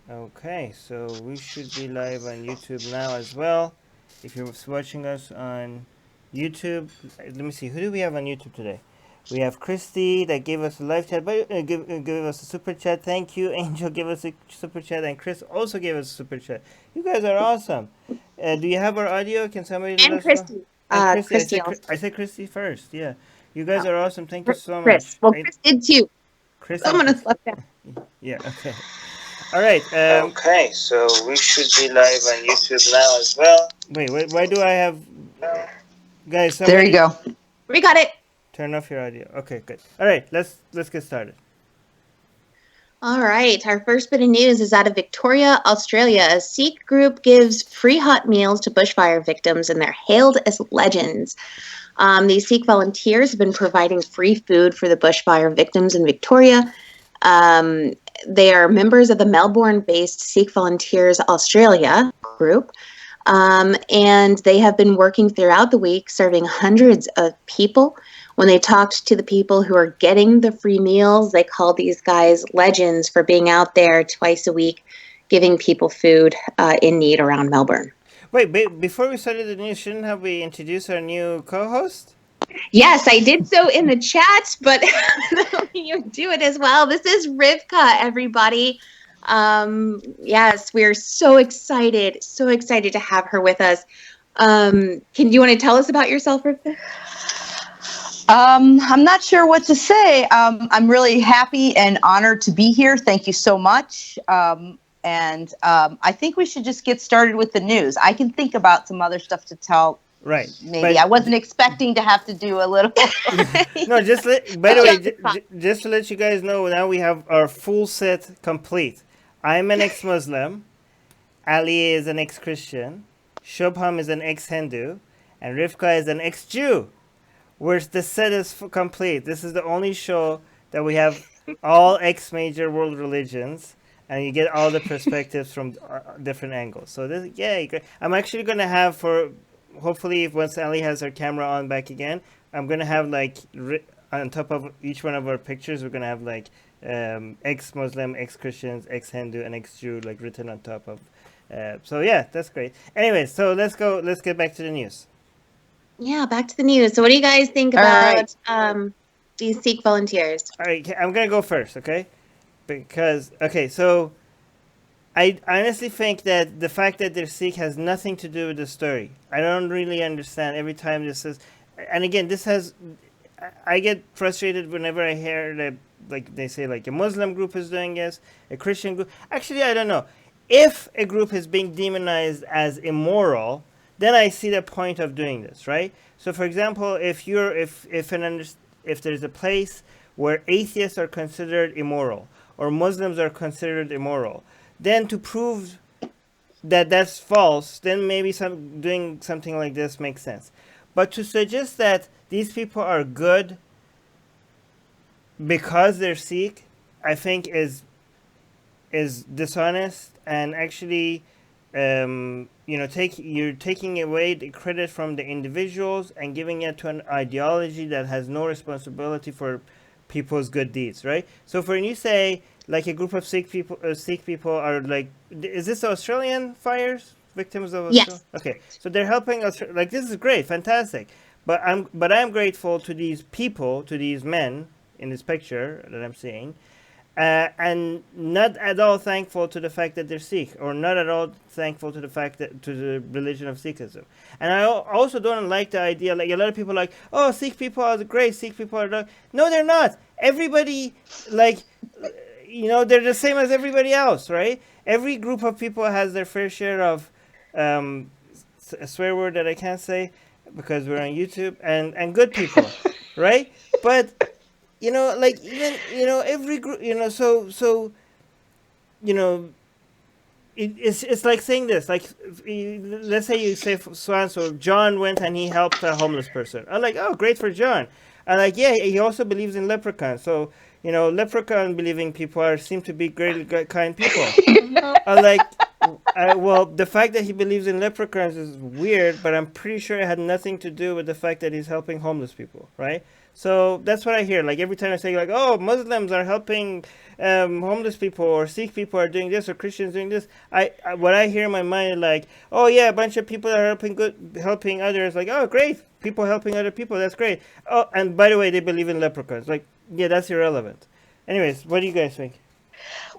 Okay, so we should be live on YouTube now as well. If you're watching us on YouTube, let me see, who do we have on YouTube today? We have Christy that gave us a live chat, but give us a super chat. Thank you. Angel gave us a super chat, and Chris also gave us a super chat. You guys are awesome. Do you have our audio? Can somebody let And us know? Christy. And Christy, Christy also. I said Christy first. Yeah, you guys Oh, are awesome. Thank you so Chris. much. Well, Chris did too. Chris and Someone Chris. has left out. Yeah. Okay. All right. Okay, so we should be live on YouTube now as well. Wait. Why do I have guys? There you Somebody go. We got it. turn off your audio. Okay, good. All right. Let's get started. All right. Our first bit of news is out of Victoria, Australia. A Sikh group gives free hot meals to bushfire victims, and they're hailed as legends. These Sikh volunteers have been providing free food for the bushfire victims in Victoria. Um, they are members of the Melbourne-based Sikh Volunteers Australia group. And they have been working throughout the week, serving hundreds of people. When they talked to the people who are getting the free meals, they called these guys legends for being out there twice a week, giving people food in need around Melbourne. Wait, before we started the news, shouldn't have we introduced our new co-host? Yes, I did so in the chat, but you do it as well. This is Rivka, everybody. Yes, we're so excited to have her with us. Can you want to tell us about yourself, Rivka? I'm not sure what to say. I'm really happy and honored to be here. Thank you so much. I think we should just get started with the news. I can think about some other stuff to tell. Right. Maybe I wasn't expecting to have to do a little. No, by the way, just to let you guys know, now we have our full set complete. I'm an ex-Muslim. Ali is an ex-Christian. Shubham is an ex-Hindu, and Rivka is an ex-Jew. Where the set is complete. This is the only show that we have all ex-major world religions, and you get all the perspectives from different angles. So this, yeah, I'm actually gonna have hopefully if once Ali has her camera on back again, I'm gonna have like on top of each one of our pictures, we're gonna have like ex-Muslim, ex-Christians, ex-Hindu, and ex-Jew like written on top of. So yeah, that's great. Anyway, so let's go. Let's get back to the news. Yeah, back to the news. So what do you guys think about these Sikh volunteers? All right, I'm gonna go first, okay? Because so I honestly think that the fact that they're Sikh has nothing to do with the story. I don't really understand every time this is, and again, I get frustrated whenever I hear that, like they say, like a Muslim group is doing this, a Christian group. Actually, I don't know. If a group is being demonized as immoral, then I see the point of doing this, right? So, for example, if there's a place where atheists are considered immoral or Muslims are considered immoral, then to prove that that's false, then maybe doing something like this makes sense. But to suggest that these people are good because they're Sikh, I think is dishonest and actually you're taking away the credit from the individuals and giving it to an ideology that has no responsibility for people's good deeds, right? So when you say like a group of Sikh people are like, is this Australian fires victims of Australia? Yes. Okay, so they're helping us. Like this is great, fantastic. But I'm grateful to these people, to these men in this picture that I'm seeing, and not at all thankful to the fact that they're Sikh, or not at all thankful to the fact that to the religion of Sikhism. And I also don't like the idea, like a lot of people are like, oh, Sikh people are great, Sikh people are not. No, they're not. Everybody, like, they're the same as everybody else, right? Every group of people has their fair share of a swear word that I can't say because we're on YouTube, and good people, right? But like even every group, you know it's like saying this, like let's say you say so John went and he helped a homeless person. I'm like, oh, great for John. And like, yeah, he also believes in leprechauns. So leprechaun believing people seem to be great kind people. I'm like, well, the fact that he believes in leprechauns is weird, but I'm pretty sure it had nothing to do with the fact that he's helping homeless people, right? So that's what I hear. Like every time I say like, oh, Muslims are helping homeless people, or Sikh people are doing this, or Christians doing this. What I hear in my mind is like, oh yeah, a bunch of people are helping others. Like, oh great, people helping other people. That's great. Oh, and by the way, they believe in leprechauns. Like, yeah, that's irrelevant. Anyways, what do you guys think?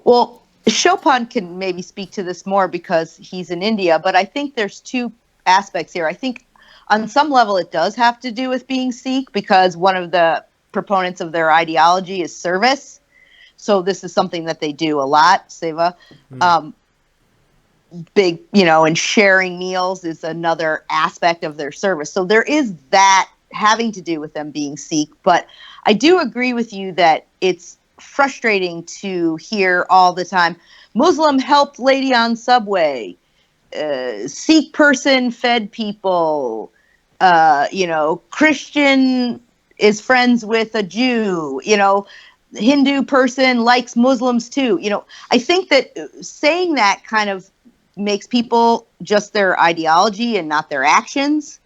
Well, Chopin can maybe speak to this more because he's in India, but I think there's two aspects here. I think on some level it does have to do with being Sikh, because one of the proponents of their ideology is service. So this is something that they do a lot, seva. Big, and sharing meals is another aspect of their service. So there is that having to do with them being Sikh. But I do agree with you that it's frustrating to hear all the time, Muslim helped lady on subway, Sikh person fed people, Christian is friends with a Jew, Hindu person likes Muslims too. I think that saying that kind of makes people just their ideology and not their actions.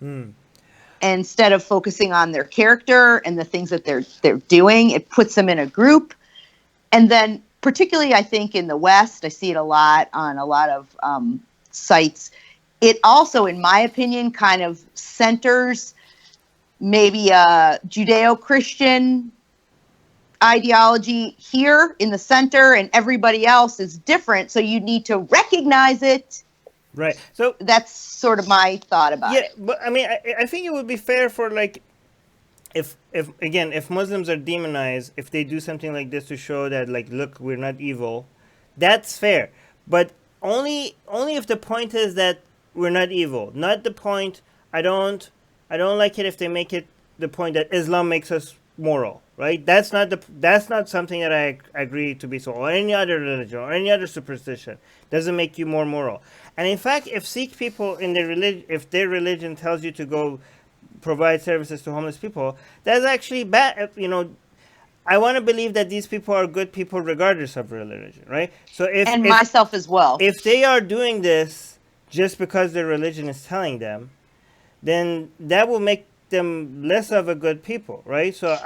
Instead of focusing on their character and the things that they're doing, it puts them in a group. And then particularly, I think in the West, I see it a lot on a lot of sites. It also, in my opinion, kind of centers maybe a Judeo-Christian ideology here in the center, and everybody else is different. So you need to recognize it. Right. So that's sort of my thought about it. Yeah, but I mean, I think it would be fair for like, if Muslims are demonized, if they do something like this to show that like, look, we're not evil, that's fair. But only if the point is that we're not evil, not the point. I don't like it if they make it the point that Islam makes us moral, right? That's not something that I agree to be so, or any other religion or any other superstition doesn't make you more moral. And in fact, if Sikh people in their religion, if their religion tells you to go provide services to homeless people, that's actually bad. I want to believe that these people are good people regardless of religion, right? So if myself as well, if they are doing this just because their religion is telling them, then that will make them less of a good people, right? So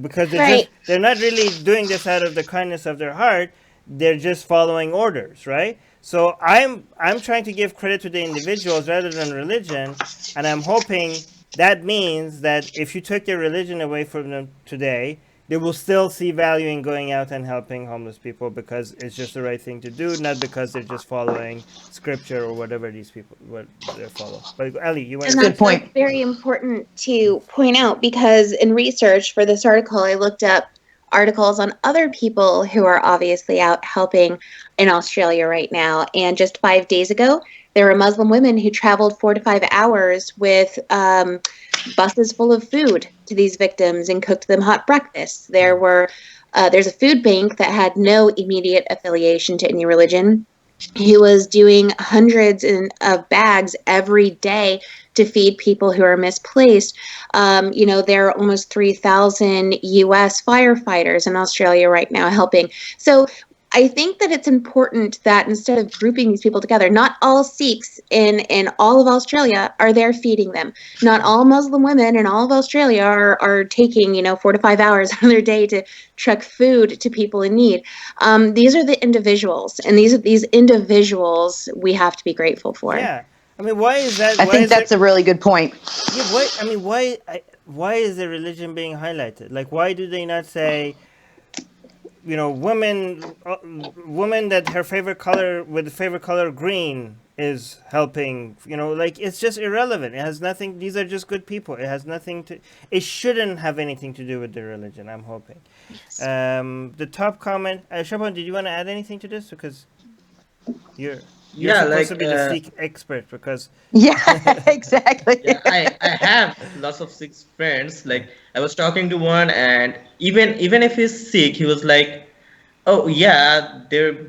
because they're not really doing this out of the kindness of their heart, they're just following orders, right? So I'm trying to give credit to the individuals rather than religion, and I'm hoping that means that if you took their religion away from them today, they will still see value in going out and helping homeless people because it's just the right thing to do, not because they're just following scripture or whatever these people what they follow. But Ali, you want to good point. That's very important to point out, because in research for this article, I looked up articles on other people who are obviously out helping in Australia right now. And just 5 days ago, there were Muslim women who traveled 4 to 5 hours with buses full of food to these victims and cooked them hot breakfasts. There's a food bank that had no immediate affiliation to any religion, who was doing hundreds of bags every day to feed people who are misplaced. There are almost 3,000 U.S. firefighters in Australia right now helping. So I think that it's important that instead of grouping these people together, not all Sikhs in all of Australia are there feeding them. Not all Muslim women in all of Australia are taking 4 to 5 hours out of their day to truck food to people in need. These are the individuals, and these individuals we have to be grateful for. Yeah, I mean, why is that? I think that's a really good point. Yeah, why is the religion being highlighted? Like, why do they not say, women that her favorite color green is helping, it's just irrelevant. It has nothing. These are just good people. It shouldn't have anything to do with the religion, I'm hoping. Yes. The top comment, Shaban, did you want to add anything to this? Because you're supposed to be the Sikh expert, because exactly. I have lots of Sikh friends. Like, I was talking to one, and even if he's Sikh, he was like, oh yeah,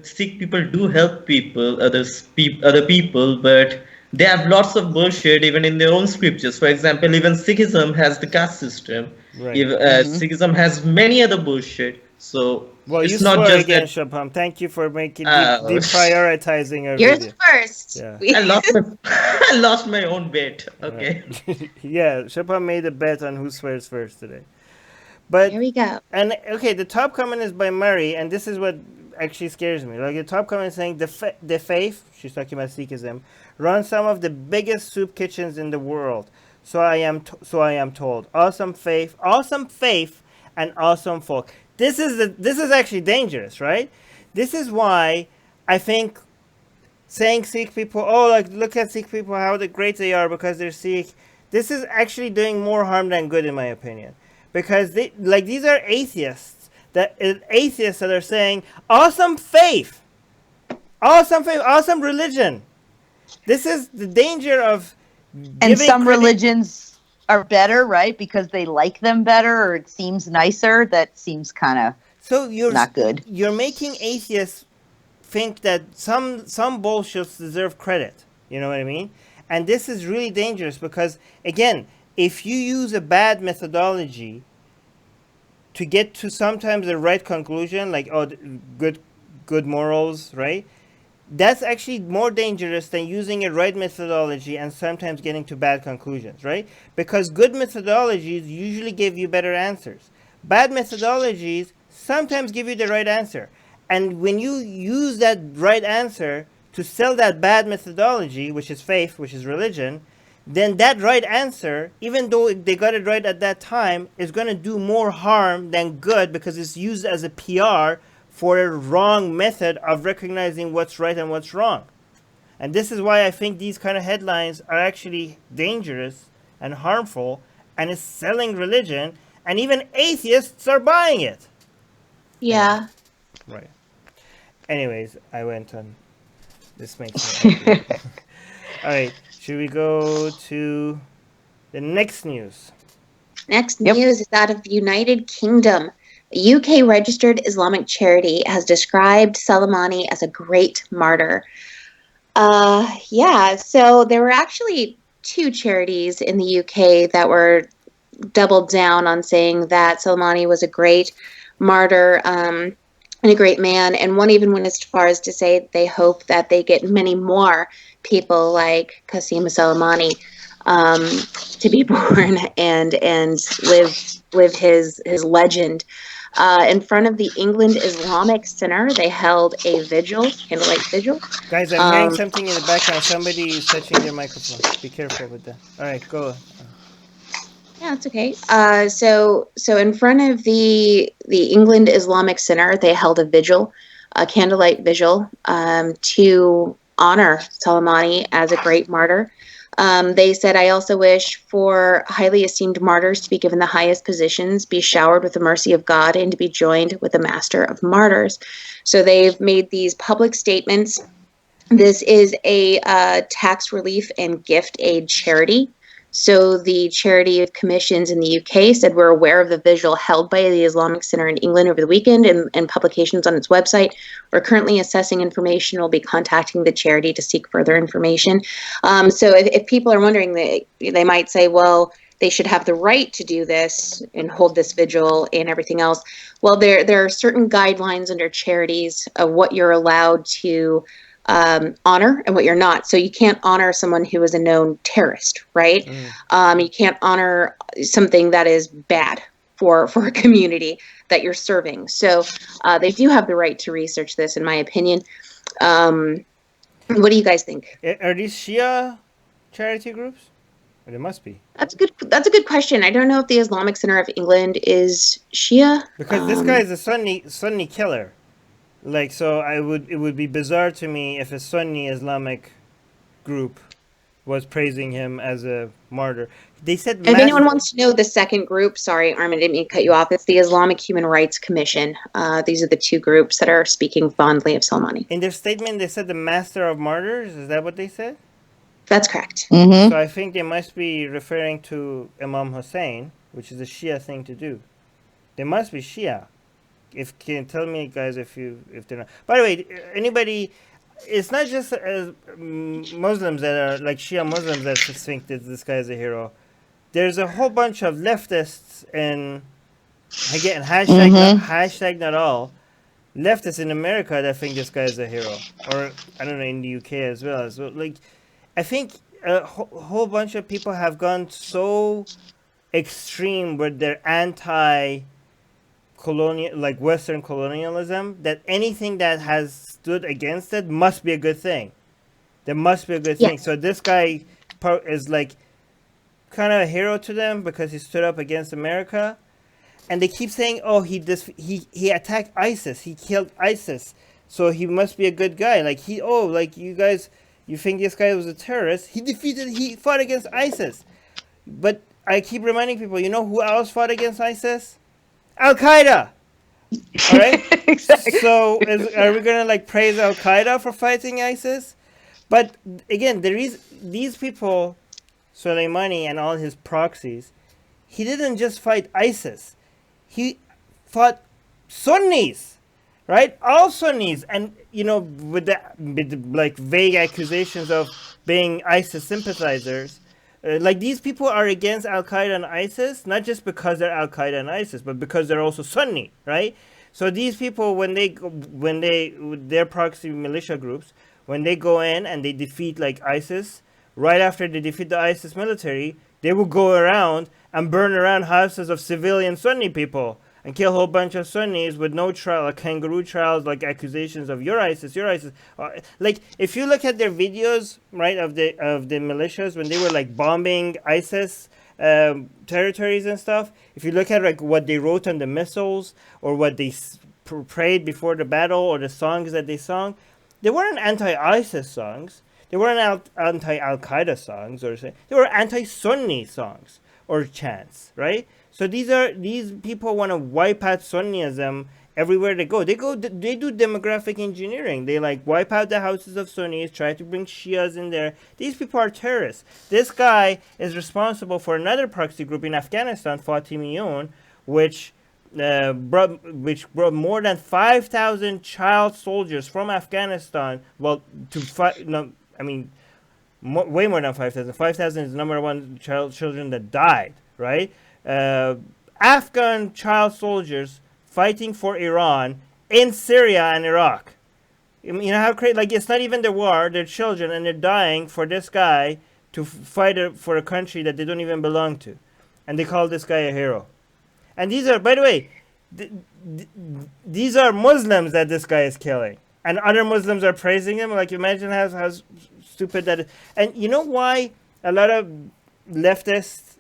Sikh people do help other people, but they have lots of bullshit even in their own scriptures. For example, even Sikhism has the caste system. Right. If Sikhism has many other bullshit, so Well, you it's not swore just again, that. Shubham. Thank you for making Uh, deprioritizing our You're video. the first. Yeah. I lost my I lost my own bet. Right. Okay. Yeah, Shubham made a bet on who swears first today. But Here we go. and okay, the top comment is by Murray, and this is what actually scares me. Like the top comment is saying the faith, she's talking about Sikhism, runs some of the biggest soup kitchens in the world. So I am told. Awesome faith, and awesome folk. This is actually dangerous, right? This is why I think saying Sikh people, oh, like look at Sikh people, how great they are because they're Sikh. This is actually doing more harm than good, in my opinion, because these are atheists that are saying awesome faith, awesome religion. This is the danger of And some credit. religions are better, right? Because they like them better, or it seems nicer. That seems kind of not good. You're making atheists think that some bullshits deserve credit. You know what I mean? And this is really dangerous because, again, if you use a bad methodology to get to sometimes the right conclusion, like good morals, right? That's actually more dangerous than using a right methodology and sometimes getting to bad conclusions, right? Because good methodologies usually give you better answers. Bad methodologies sometimes give you the right answer. And when you use that right answer to sell that bad methodology, which is faith, which is religion, then that right answer, even though they got it right at that time, is going to do more harm than good because it's used as a PR for a wrong method of recognizing what's right and what's wrong. And this is why I think these kind of headlines are actually dangerous and harmful, and it's selling religion, and even atheists are buying it. Yeah. Right. Anyways, I went on. This makes me happy. All right. Should we go to the next news? Next news is out of United Kingdom. A UK registered Islamic charity has described Soleimani as a great martyr. So there were actually two charities in the UK that were doubled down on saying that Soleimani was a great martyr and a great man. And one even went as far as to say they hope that they get many more people like Qassim Soleimani to be born and live his legend. In front of the England Islamic Center, they held a vigil, candlelight vigil. Guys, I'm hearing something in the background. Somebody is touching their microphone. Be careful with that. All right, go. Yeah, it's okay. So in front of the England Islamic Center, they held a vigil, a candlelight vigil, to honor Soleimani as a great martyr. They said, I also wish for highly esteemed martyrs to be given the highest positions, be showered with the mercy of God, and to be joined with the master of martyrs. So they've made these public statements. This is a tax relief and gift aid charity. So the Charity of Commissions in the UK said, we're aware of the vigil held by the Islamic Center in England over the weekend and publications on its website. We're currently assessing information. We'll be contacting the charity to seek further information. So if people are wondering, they might say, well, they should have the right to do this and hold this vigil and everything else. Well, there are certain guidelines under charities of what you're allowed to honor and what you're not. So you can't honor someone who is a known terrorist, right? You can't honor something that is bad for a community that you're serving. So they do have the right to research this, in my opinion. What do you guys think? Are these Shia charity groups? Or they must be. That's a good question. I don't know if the Islamic Center of England is Shia. Because this guy is a Sunni killer. Like, so it would be bizarre to me if a Sunni Islamic group was praising him as a martyr. They said, if anyone wants to know the second group, sorry, Armin, I didn't mean to cut you off. It's the Islamic Human Rights Commission. These are the two groups that are speaking fondly of Soleimani. In their statement, they said the master of martyrs. Is that what they said? That's correct. Mm-hmm. So I think they must be referring to Imam Hussein, which is a Shia thing to do. They must be Shia. Can tell me, guys, if they're not. By the way, anybody, it's not just Muslims that are like Shia Muslims that think that this guy is a hero. there's a whole bunch of leftists and again hashtag not all leftists in America that think this guy is a hero, or I don't know, in the UK as well. So like, I think a whole bunch of people have gone so extreme with their anti-colonial, like Western colonialism, that anything that has stood against it must be a good thing. There must be a good thing. Yes. So this guy is like kind of a hero to them because he stood up against America, and they keep saying, "Oh, he attacked ISIS. He killed ISIS, so he must be a good guy." Like you guys, you think this guy was a terrorist? He fought against ISIS, but I keep reminding people, you know who else fought against ISIS? Al Qaeda. All right. Exactly. So are we gonna like praise Al Qaeda for fighting ISIS? But again, these people, Soleimani and all his proxies, he didn't just fight ISIS. He fought Sunnis, right? All Sunnis, and with the like vague accusations of being ISIS sympathizers. Like these people are against Al Qaeda and ISIS, not just because they're Al Qaeda and ISIS, but because they're also Sunni, right? So these people, when their proxy militia groups, when they go in and they defeat like ISIS, right after they defeat the ISIS military, they will go around and burn around houses of civilian Sunni people and kill a whole bunch of Sunnis with no trial, like kangaroo trials, like accusations of you're ISIS. Like if you look at their videos, right, of the militias when they were like bombing ISIS territories and stuff, if you look at like what they wrote on the missiles or what they prayed before the battle or the songs that they sung, they weren't anti-ISIS songs. They weren't anti-Al Qaeda songs, they were anti-Sunni songs or chants, right? So these people want to wipe out Sunnism everywhere they go. They do demographic engineering. They like wipe out the houses of Sunnis, try to bring Shias in there. These people are terrorists. This guy is responsible for another proxy group in Afghanistan, Fatimiyun, which brought more than 5,000 child soldiers from Afghanistan. Well, to fight. No, I mean, way more than 5,000. 5,000 is the number one children that died. Right? Afghan child soldiers fighting for Iran in Syria and Iraq. You know how crazy? Like it's not even their war; they're children, and they're dying for this guy to fight for a country that they don't even belong to, and they call this guy a hero. And these are, by the way, these are Muslims that this guy is killing, and other Muslims are praising him. Like imagine how stupid that is. And you know why a lot of leftists,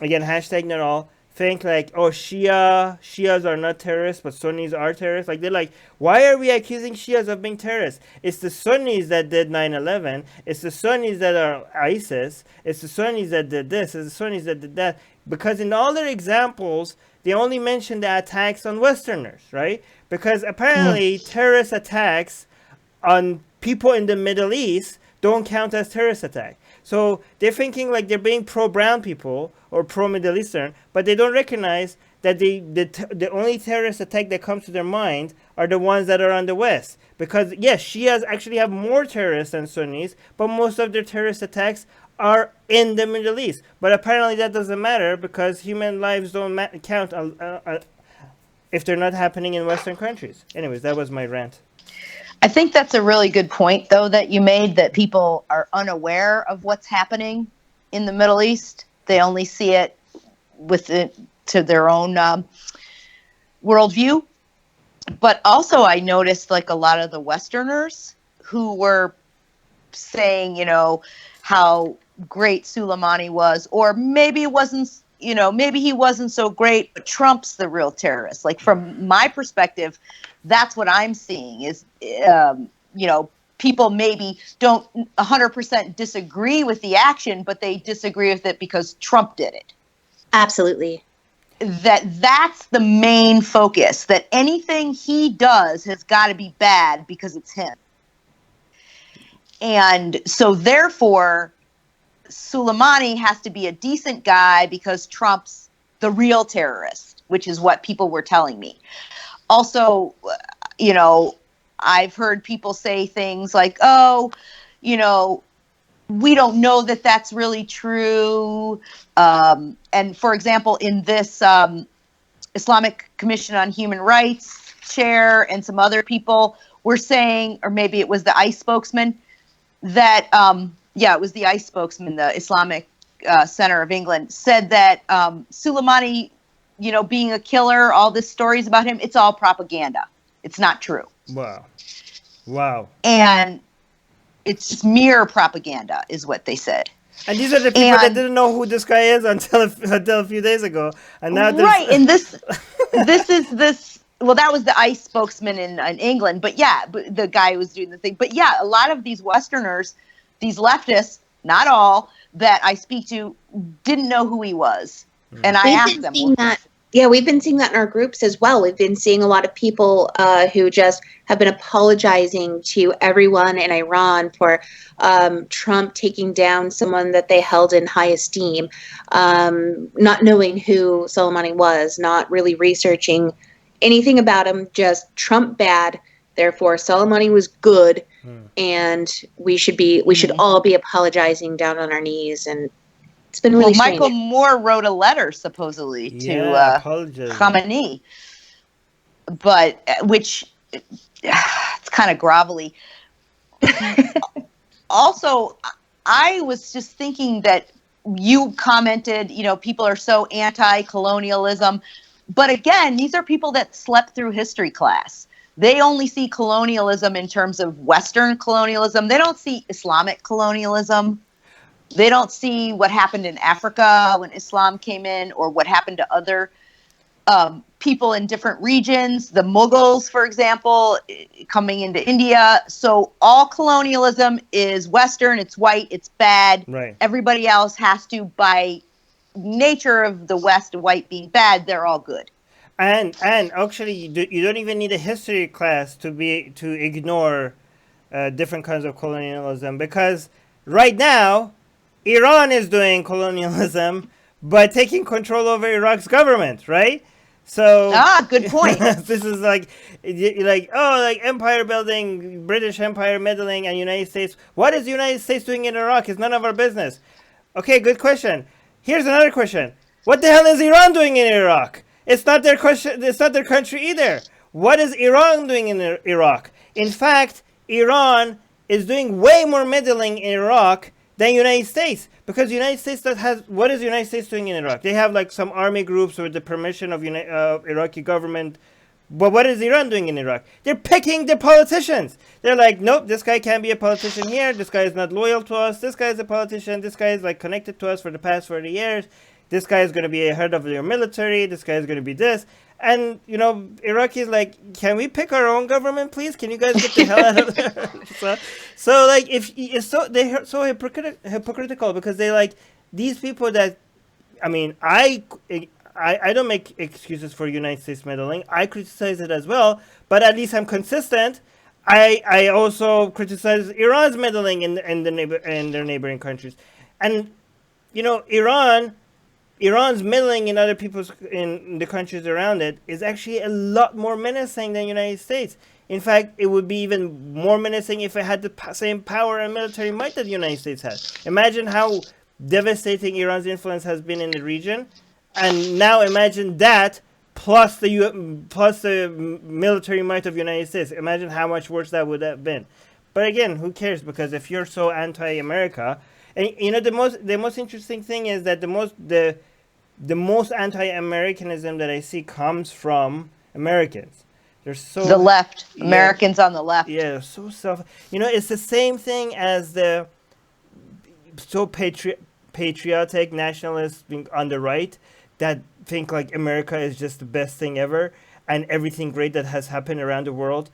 again hashtag not all, think like, oh, Shias are not terrorists, but Sunnis are terrorists. Like they're like, why are we accusing Shias of being terrorists? It's the Sunnis that did 9/11. It's the Sunnis that are ISIS. It's the Sunnis that did this. It's the Sunnis that did that. Because in all their examples, they only mention the attacks on Westerners, right? Because apparently terrorist attacks on people in the Middle East don't count as terrorist attack. So they're thinking like they're being pro-brown people or pro-Middle Eastern, but they don't recognize that the only terrorist attack that comes to their mind are the ones that are on the West. Because yes, Shias actually have more terrorists than Sunnis, but most of their terrorist attacks are in the Middle East. But apparently that doesn't matter because human lives don't count if they're not happening in Western countries. Anyways, that was my rant. I think that's a really good point, though, that you made, that people are unaware of what's happening in the Middle East. They only see it to their own worldview. But also I noticed like a lot of the Westerners who were saying, how great Soleimani was, or maybe it wasn't, maybe he wasn't so great, but Trump's the real terrorist. Like from my perspective, that's what I'm seeing is, people maybe don't 100% disagree with the action, but they disagree with it because Trump did it. Absolutely. That's the main focus, that anything he does has got to be bad because it's him. And so therefore, Soleimani has to be a decent guy because Trump's the real terrorist, which is what people were telling me. Also, I've heard people say things like, oh, we don't know that that's really true. And for example, in this Islamic Commission on Human Rights chair and some other people were saying, or maybe it was the ICE spokesman, that, it was the ICE spokesman, the Islamic Center of England, said that Soleimani, being a killer, all these stories about him, it's all propaganda. It's not true. Wow. And it's just mere propaganda, is what they said. And these are the people that didn't know who this guy is until a few days ago. And now and this well, that was the ICE spokesman in England, but the guy who was doing the thing. But a lot of these Westerners, these leftists, not all, that I speak to, didn't know who he was. And I asked them. We've been seeing that in our groups as well. We've been seeing a lot of people who just have been apologizing to everyone in Iran for Trump taking down someone that they held in high esteem, not knowing who Soleimani was, not really researching anything about him, just Trump bad, therefore Soleimani was good, and we should all be apologizing down on our knees. And it's been really strange. Michael Moore wrote a letter supposedly to Khamenei, but which it's kind of grovelly. Also, I was just thinking that you commented, people are so anti-colonialism, but again, these are people that slept through history class. They only see colonialism in terms of Western colonialism. They don't see Islamic colonialism. They don't see what happened in Africa when Islam came in, or what happened to other people in different regions. The Mughals, for example, coming into India. So all colonialism is Western. It's white. It's bad. Right. Everybody else has to, by nature of the West, white being bad, they're all good. And actually, you don't even need a history class to ignore different kinds of colonialism, because right now, Iran is doing colonialism by taking control over Iraq's government, right? So good point. This is like empire building, British Empire meddling, and United States. What is the United States doing in Iraq? It's none of our business. Okay, good question. Here's another question. What the hell is Iran doing in Iraq? It's not their question. It's not their country either. What is Iran doing in Iraq? In fact, Iran is doing way more meddling in Iraq than United States, because the United States what is the United States doing in Iraq? They have like some army groups with the permission of Iraqi government. But what is Iran doing in Iraq? They're picking their politicians. They're like, nope, this guy can't be a politician here. This guy is not loyal to us. This guy is a politician. This guy is like connected to us for the past 40 years. This guy is going to be a head of your military. This guy is going to be this. And, Iraqi is like, can we pick our own government, please? Can you guys get the hell out of there? So like, they're so hypocritical, because they like these people that, I don't make excuses for United States meddling. I criticize it as well, but at least I'm consistent. I also criticize Iran's meddling in their neighboring countries, and Iran's meddling in in the countries around it is actually a lot more menacing than the United States. In fact, it would be even more menacing if it had the same power and military might that the United States has. Imagine how devastating Iran's influence has been in the region, and now imagine that plus the military might of the United States. Imagine how much worse that would have been. But again, who cares? Because if you're so anti-America, and the most interesting thing is that the most anti-Americanism that I see comes from Americans. They're so the left, Americans on the left. Yeah, so it's the same thing as the so patriotic nationalists on the right that think like America is just the best thing ever, and everything great that has happened around the world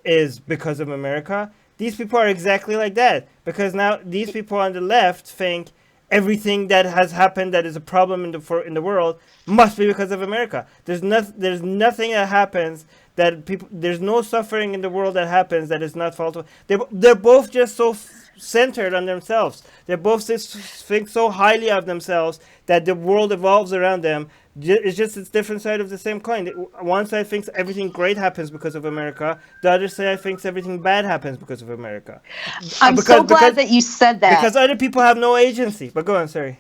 is because of America. These people are exactly like that, because now these people on the left think everything that has happened that is a problem in the world must be because of America. There's nothing that happens there's no suffering in the world that happens that is not fault of. They're both just centered on themselves. They both think so highly of themselves that the world evolves around them. It's just a different side of the same coin. One side thinks everything great happens because of America. The other side thinks everything bad happens because of America. I'm so glad that you said that. Because other people have no agency. But go on, sorry.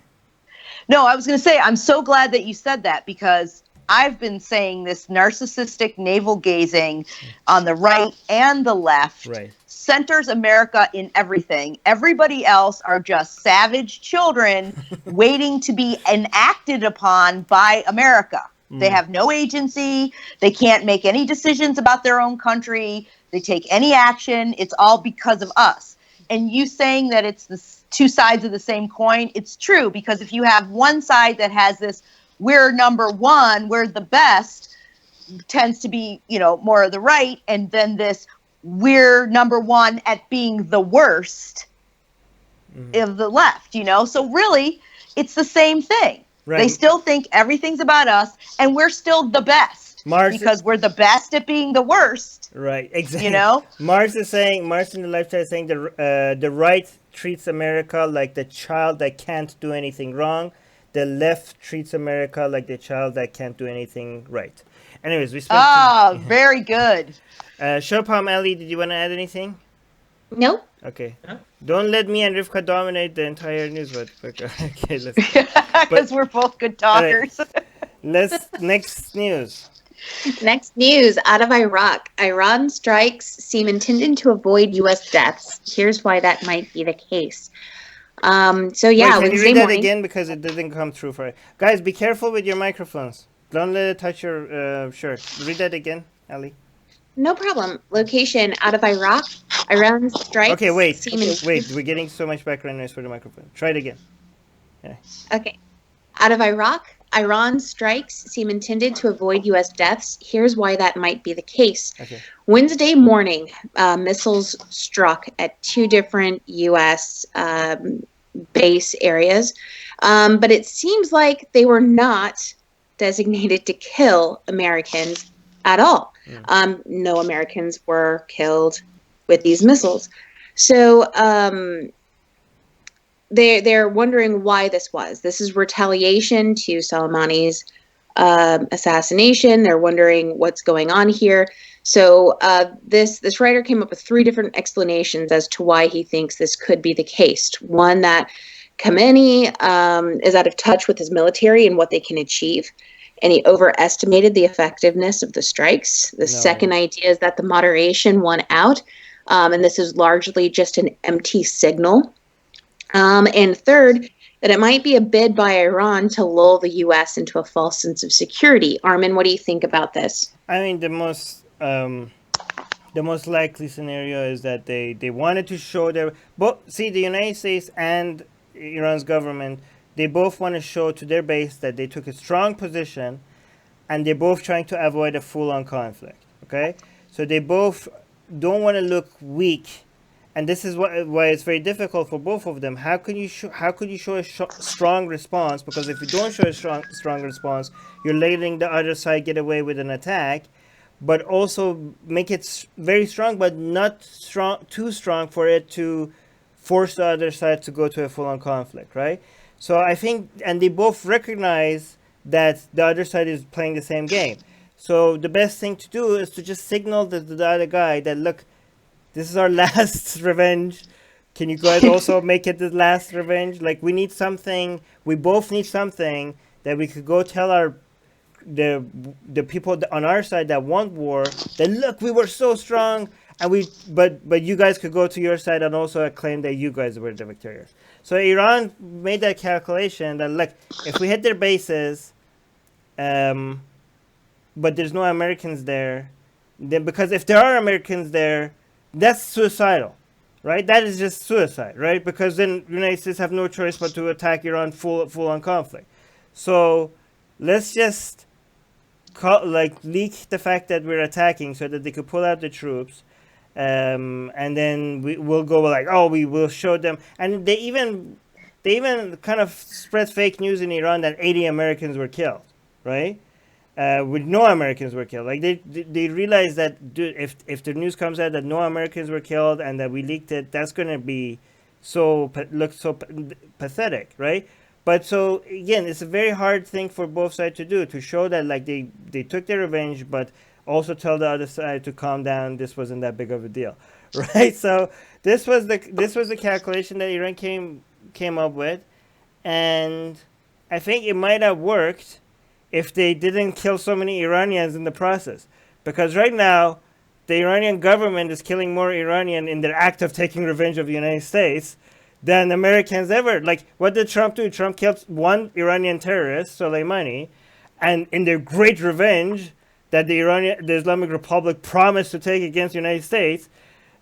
No, I was going to say, I'm so glad that you said that, because I've been saying this narcissistic navel gazing on the right and the left centers America in everything. Everybody else are just savage children waiting to be enacted upon by America. They have no agency. They can't make any decisions about their own country. They take any action. It's all because of us. And you saying that it's the two sides of the same coin, it's true, because if you have one side that has this, we're number one, we're the best, tends to be, more of the right, and then this, we're number one at being the worst of the left, So really, it's the same thing. Right. They still think everything's about us, and we're still the best. Because we're the best at being the worst. Right, exactly. Mars in the live chat is saying the right treats America like the child that can't do anything wrong. The left treats America like the child that can't do anything right. Anyways, we spent... very good. Shopam Ali, did you want to add anything? Nope. Okay. Huh? Don't let me and Rivka dominate the entire news. Okay, let's... Because we're both good talkers. Right. Next news. Next news out of Iraq. Iran strikes seem intended to avoid U.S. deaths. Here's why that might be the case. Can you read that again, because it didn't come through for it. Guys, be careful with your microphones. Don't let it touch your shirt. Read that again, Ali. No problem. Location out of Iraq. Iran strikes. Okay, wait. We're getting so much background noise for the microphone. Try it again. Yeah. Okay. Out of Iraq. Iran strikes seem intended to avoid U.S. deaths. Here's why that might be the case. Okay. Wednesday morning, missiles struck at two different U.S. Base areas, but it seems like they were not designated to kill Americans at all. No Americans were killed with these missiles. So they're wondering why this was. This is retaliation to Soleimani's assassination. They're wondering what's going on here. So this writer came up with three different explanations as to why he thinks this could be the case. One, that Khamenei is out of touch with his military and what they can achieve, and he overestimated the effectiveness of the strikes. The second idea is that the moderation won out, and this is largely just an empty signal. And third, that it might be a bid by Iran to lull the U.S. into a false sense of security. Armin, what do you think about this? I mean, the most likely scenario is that they wanted to show their... the United States and Iran's government, they both want to show to their base that they took a strong position, and they're both trying to avoid a full-on conflict, okay? So they both don't want to look weak. And this is why it's very difficult for both of them. How could you show a strong response? Because if you don't show a strong response, you're letting the other side get away with an attack, but also make it very strong, but not too strong for it to force the other side to go to a full-on conflict, right? So I think, and they both recognize that the other side is playing the same game. So the best thing to do is to just signal to the other guy that, look, this is our last revenge. Can you guys also make it the last revenge? Like, we need something. We both need something that we could go tell the people on our side that want war that, look, we were so strong, and but you guys could go to your side and also claim that you guys were the victorious. So Iran made that calculation that, look, if we hit their bases, but there's no Americans there, then because if there are Americans there, that's suicidal, right? That is just suicide, right? Because then the United States have no choice but to attack Iran full-on conflict. So let's just leak the fact that we're attacking so that they could pull out the troops, and then we'll go like, oh, we will show them. And they even kind of spread fake news in Iran that 80 Americans were killed, right? With no Americans were killed. Like they realized that, dude, if the news comes out that no Americans were killed and that we leaked it, that's gonna be looks so pathetic, right? But so again, it's a very hard thing for both sides to do, to show that like they took their revenge, but also tell the other side to calm down. This wasn't that big of a deal, right? So this was the calculation that Iran came up with, and I think it might have worked if they didn't kill so many Iranians in the process, because right now the Iranian government is killing more Iranian in their act of taking revenge of the United States than Americans ever. Like, what did Trump do? Trump killed one Iranian terrorist, Soleimani, and in their great revenge that the Islamic Republic promised to take against the United States,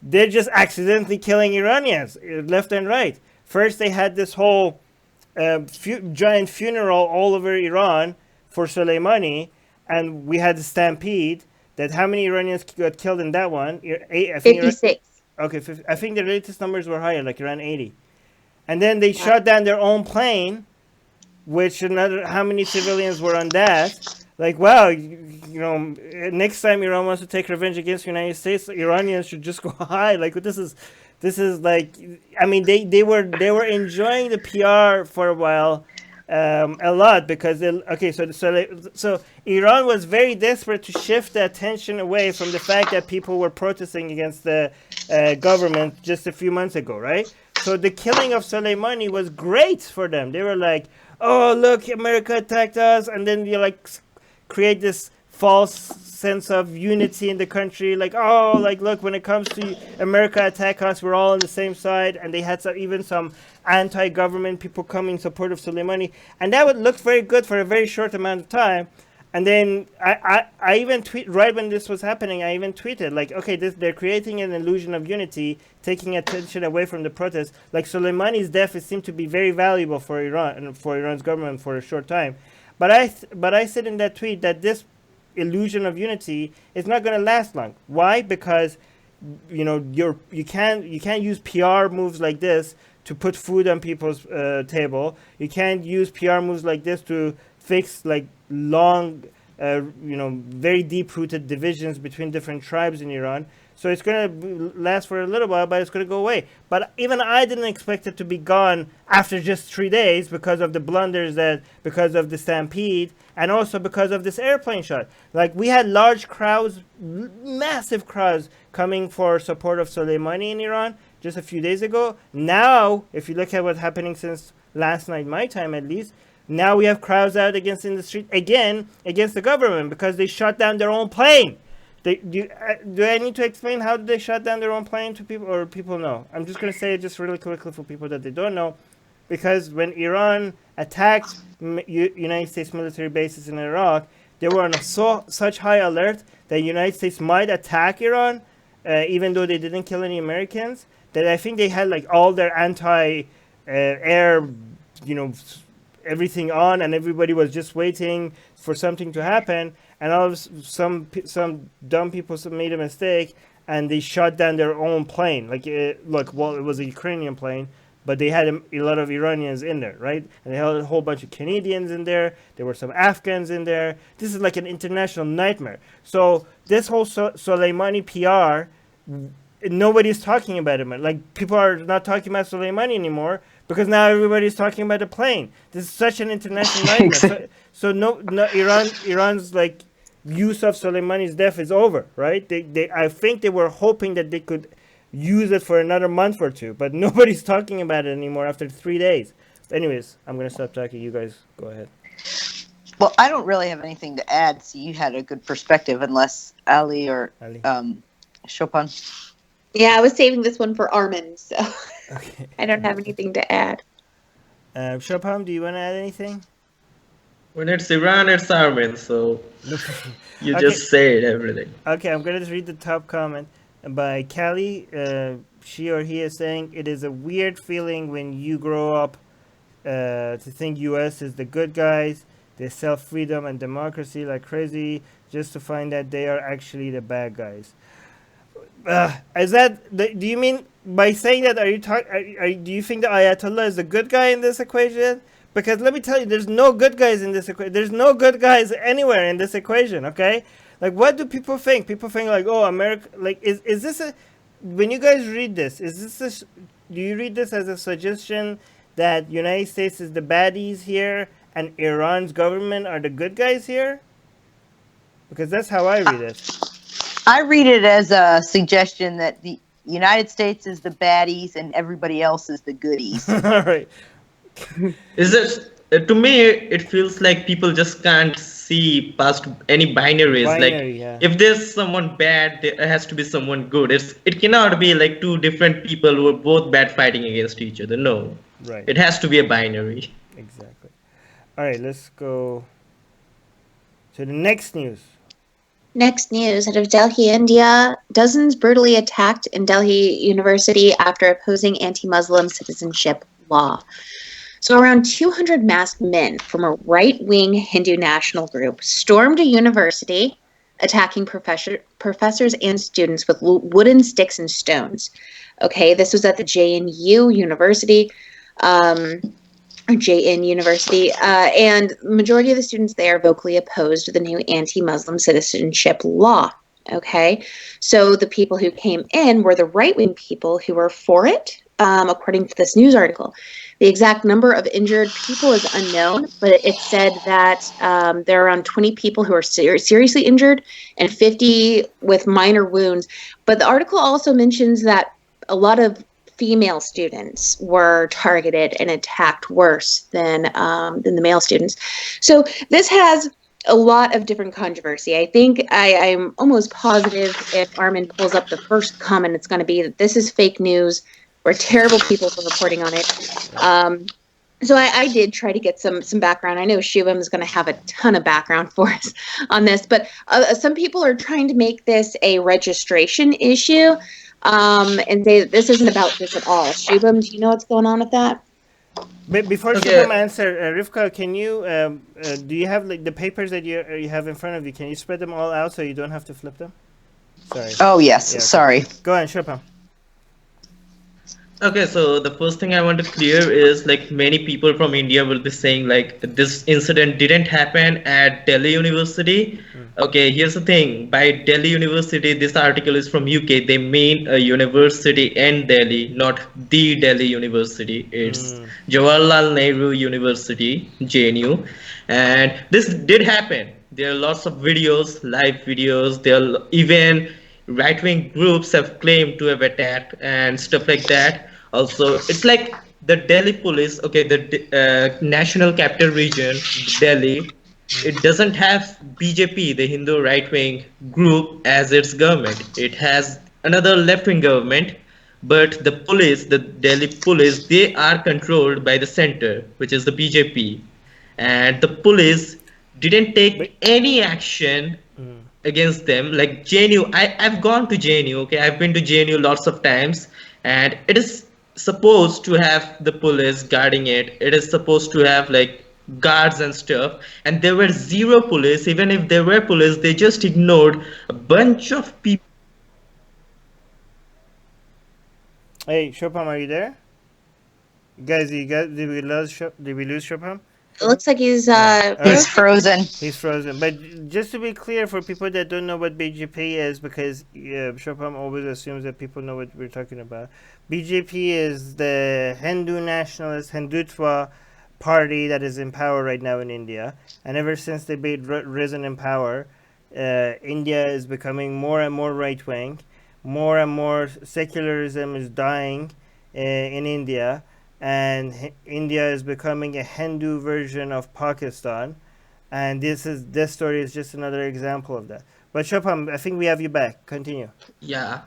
they're just accidentally killing Iranians left and right. First, they had this whole giant funeral all over Iran for Soleimani, and we had the stampede. That how many Iranians got killed in that one? 56. Okay, I think the latest numbers were higher, like around 80. And then they shot down their own plane, which how many civilians were on that? Like, wow, next time Iran wants to take revenge against the United States, Iranians should just go high. Like, this is like, I mean, they were enjoying the PR for a while, a lot, because so Iran was very desperate to shift the attention away from the fact that people were protesting against the government just a few months ago, right? So the killing of Soleimani was great for them. They were like, oh, look, America attacked us, and then you like create this false sense of unity in the country, like, oh, like, look, when it comes to America attack us, we're all on the same side. And they had even some anti-government people come in support of Soleimani, and that would look very good for a very short amount of time. And then I even tweet right when this was happening. I even tweeted like, okay, they're creating an illusion of unity, taking attention away from the protests. Like, Soleimani's death seemed to be very valuable for Iran and for Iran's government for a short time. But I said in that tweet that this illusion of unity is not going to last long. Why? Because you can't use PR moves like this to put food on people's table. You can't use PR moves like this to fix like long, very deep-rooted divisions between different tribes in Iran. So it's going to last for a little while, but it's going to go away. But even I didn't expect it to be gone after just 3 days because of the blunders because of the stampede, and also because of this airplane shot. Like, we had large crowds, massive crowds coming for support of Soleimani in Iran just a few days ago. Now, if you look at what's happening since last night, my time at least, now we have crowds out in the street again against the government because they shot down their own plane. Do I need to explain how they shot down their own plane to people, or people know? I'm just going to say it just really quickly for people that they don't know. Because when Iran attacked United States military bases in Iraq, they were on such high alert that United States might attack Iran, even though they didn't kill any Americans, that I think they had like all their anti-air, everything on, and everybody was just waiting for something to happen. And all of some dumb people made a mistake, and they shot down their own plane. It was a Ukrainian plane, but they had a lot of Iranians in there, right? And they had a whole bunch of Canadians in there. There were some Afghans in there. This is like an international nightmare. So this whole Soleimani PR, nobody's talking about it. Like, people are not talking about Soleimani anymore because now everybody's talking about the plane. This is such an international nightmare. So Iran's like use of Soleimani's death is over, right? I think they were hoping that they could use it for another month or two, but nobody's talking about it anymore after 3 days. Anyways, I'm gonna stop talking. You guys go ahead. Well, I don't really have anything to add. So you had a good perspective, unless Ali or Chopin. Yeah, I was saving this one for Armin, so Okay. I don't have anything to add. Chopin, do you want to add anything? When it's Iran, it's Armin, so you Okay. just said everything. Okay, I'm going to read the top comment by Callie. She or he is saying, it is a weird feeling when you grow up to think U.S. is the good guys. They sell freedom and democracy like crazy just to find that they are actually the bad guys. Do you mean by saying that, do you think the Ayatollah is the good guy in this equation? Because let me tell you, there's no good guys in this equation. There's no good guys anywhere in this equation, okay? Like, what do people think? People think like, oh, America, like, is this when you guys read this, is this you read this as a suggestion that United States is the baddies here and Iran's government are the good guys here? Because that's how I read it. I read it as a suggestion that the United States is the baddies and everybody else is the goodies. All right. Is it to me? It feels like people just can't see past any binaries. Binary, Like yeah. if there's someone bad, there has to be someone good. It cannot be like two different people who are both bad fighting against each other. No, Right. it has to be a binary. Exactly. All right, let's go to the next news. Next news out of Delhi, India. Dozens brutally attacked in Delhi University after opposing anti-Muslim citizenship law. So around 200 masked men from a right-wing Hindu national group stormed a university, attacking professors and students with wooden sticks and stones. Okay, this was at the JNU University. Or JN University, and majority of the students there vocally opposed the new anti-Muslim citizenship law. Okay, so the people who came in were the right-wing people who were for it, according to this news article. The exact number of injured people is unknown, but it said that there are around 20 people who are seriously injured and 50 with minor wounds. But the article also mentions that a lot of female students were targeted and attacked worse than the male students. So this has a lot of different controversy. I think I'm almost positive if Armin pulls up the first comment, it's going to be that this is fake news or terrible people for reporting on it. So I did try to get some background. I know Shubham is going to have a ton of background for us on this, but some people are trying to make this a registration issue. And say that this isn't about this at all. Shubham, do you know what's going on with that? But before Okay. Shubham answer, Rivka, can you do you have like the papers that you have in front of you? Can you spread them all out so you don't have to flip them? Sorry. Oh, yes. Yeah, okay. Sorry. Go on, Shubham. Okay, so the first thing I want to clear is like many people from India will be saying like this incident didn't happen at Delhi University. Okay, here's the thing. By Delhi University, this article is from UK. They mean a university in Delhi, not the Delhi University. It's Jawaharlal Nehru University, JNU. And this did happen. There are lots of videos, live videos. There are even right-wing groups have claimed to have attacked and stuff like that. Also, it's like the Delhi police, okay, the national capital region, Delhi, it doesn't have BJP, the Hindu right-wing group, as its government. It has another left-wing government, but the police, the Delhi police, they are controlled by the center, which is the BJP. And the police didn't take any action against them. Like JNU, I've gone to JNU, okay, I've been to JNU lots of times, and it is supposed to have the police guarding it. It is supposed to have like guards and stuff, and there were zero police. Even if there were police, they just ignored a bunch of people. Hey, Shubham, are you there? Guys, did we lose Shubham? It looks like he's He's frozen. He's frozen. But just to be clear, for people that don't know what BJP is, because Shubham always assumes that people know what we're talking about. BJP is the Hindu nationalist Hindutva party that is in power right now in India. And ever since they've risen in power, India is becoming more and more right-wing. More and more secularism is dying in India. And India is becoming a Hindu version of Pakistan, and this story is just another example of that. But Shubham, I think we have you back. Continue. Yeah,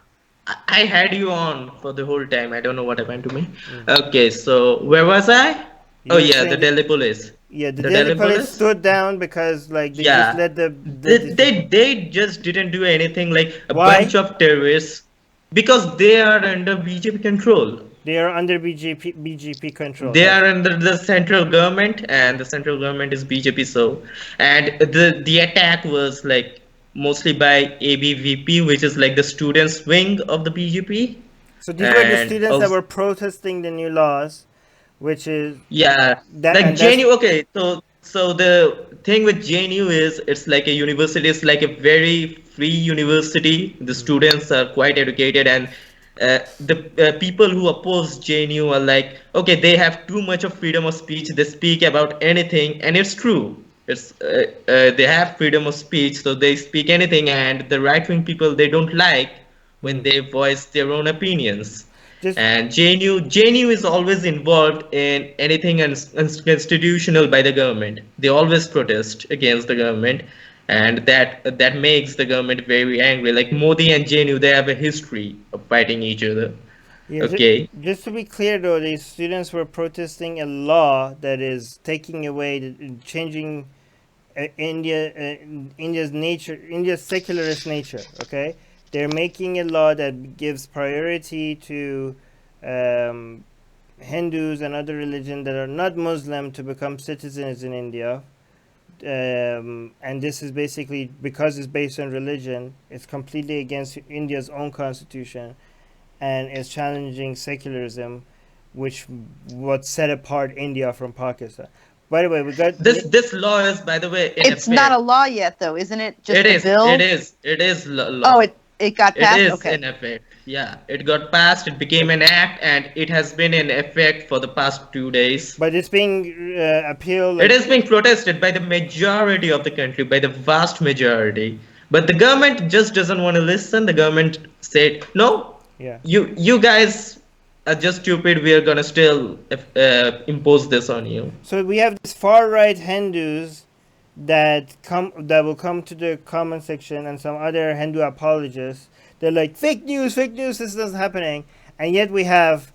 I had you on for the whole time. I don't know what happened to me. Okay, so where was I? You Oh were yeah, the saying- Delhi police. Yeah, the The Delhi Delhi police police? stood down because like they Yeah. just let They just didn't do anything. Like a Why? bunch of terrorists, because they are under BJP control. they are under BJP control. They are under the central government, and the central government is BJP. So, and the attack was like mostly by ABVP, which is like the students' wing of the BJP. So these were the and students that also- were protesting the new laws, which is Yeah, That- like and that's- JNU. Okay, so the thing with JNU is it's like a university. It's like a very free university. The students are quite educated, and The people who oppose JNU are like, okay, they have too much of freedom of speech. They speak about anything, and it's true. They have freedom of speech, so they speak anything. And the right wing people, they don't like when they voice their own opinions. Just And JNU is always involved in anything unconstitutional by the government. They always protest against the government, and that makes the government very angry. Like Modi and JNU, they have a history of fighting each other. yeah, Okay. just to be clear though, these students were protesting a law that is taking away, changing India's nature, India's secularist nature. Okay, they're making a law that gives priority to Hindus and other religions that are not Muslim to become citizens in India. And this is basically because it's based on religion. It's completely against India's own constitution, and is challenging secularism, which what set apart India from Pakistan. By the way, we got This law is, by the way, in It's not a effect. law yet, though, isn't it? Just It a is. bill. It is Oh, law. it got It passed. is Okay. in effect. Yeah, it got passed. It became an act, and it has been in effect for the past 2 days. but it's being appealed. It is being protested by the majority of the country, by the vast majority. But the government just doesn't want to listen. The government said, "No, Yeah. you guys are just stupid. We are gonna still impose this on you." So we have these far right Hindus that will come to the comment section, and some other Hindu apologists. They're like, fake news, this isn't happening. And yet we have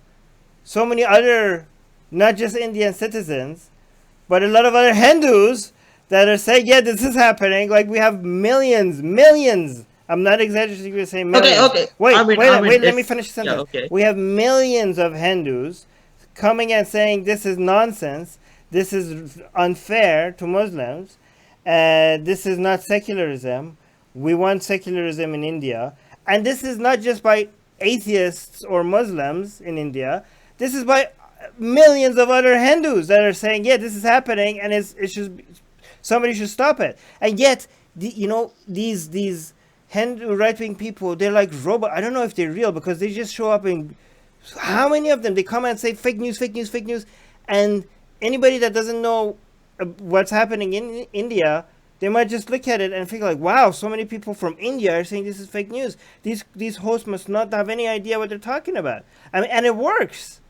so many other, not just Indian citizens, but a lot of other Hindus that are saying, yeah, this is happening. Like we have millions. I'm not exaggerating to say millions. Okay. Wait, I mean, let me it's- finish the sentence. Yeah, okay. We have millions of Hindus coming and saying this is nonsense, this is unfair to Muslims, this is not secularism. We want secularism in India. And this is not just by atheists or Muslims in India. This is by millions of other Hindus that are saying, yeah, this is happening, and it should somebody should stop it. And yet, these Hindu right-wing people, they're like robots. I don't know if they're real because they just show up in how many of them? They come and say fake news, and anybody that doesn't know what's happening in India, they might just look at it and think like, wow, so many people from India are saying this is fake news. These hosts must not have any idea what they're talking about. I mean, and it works.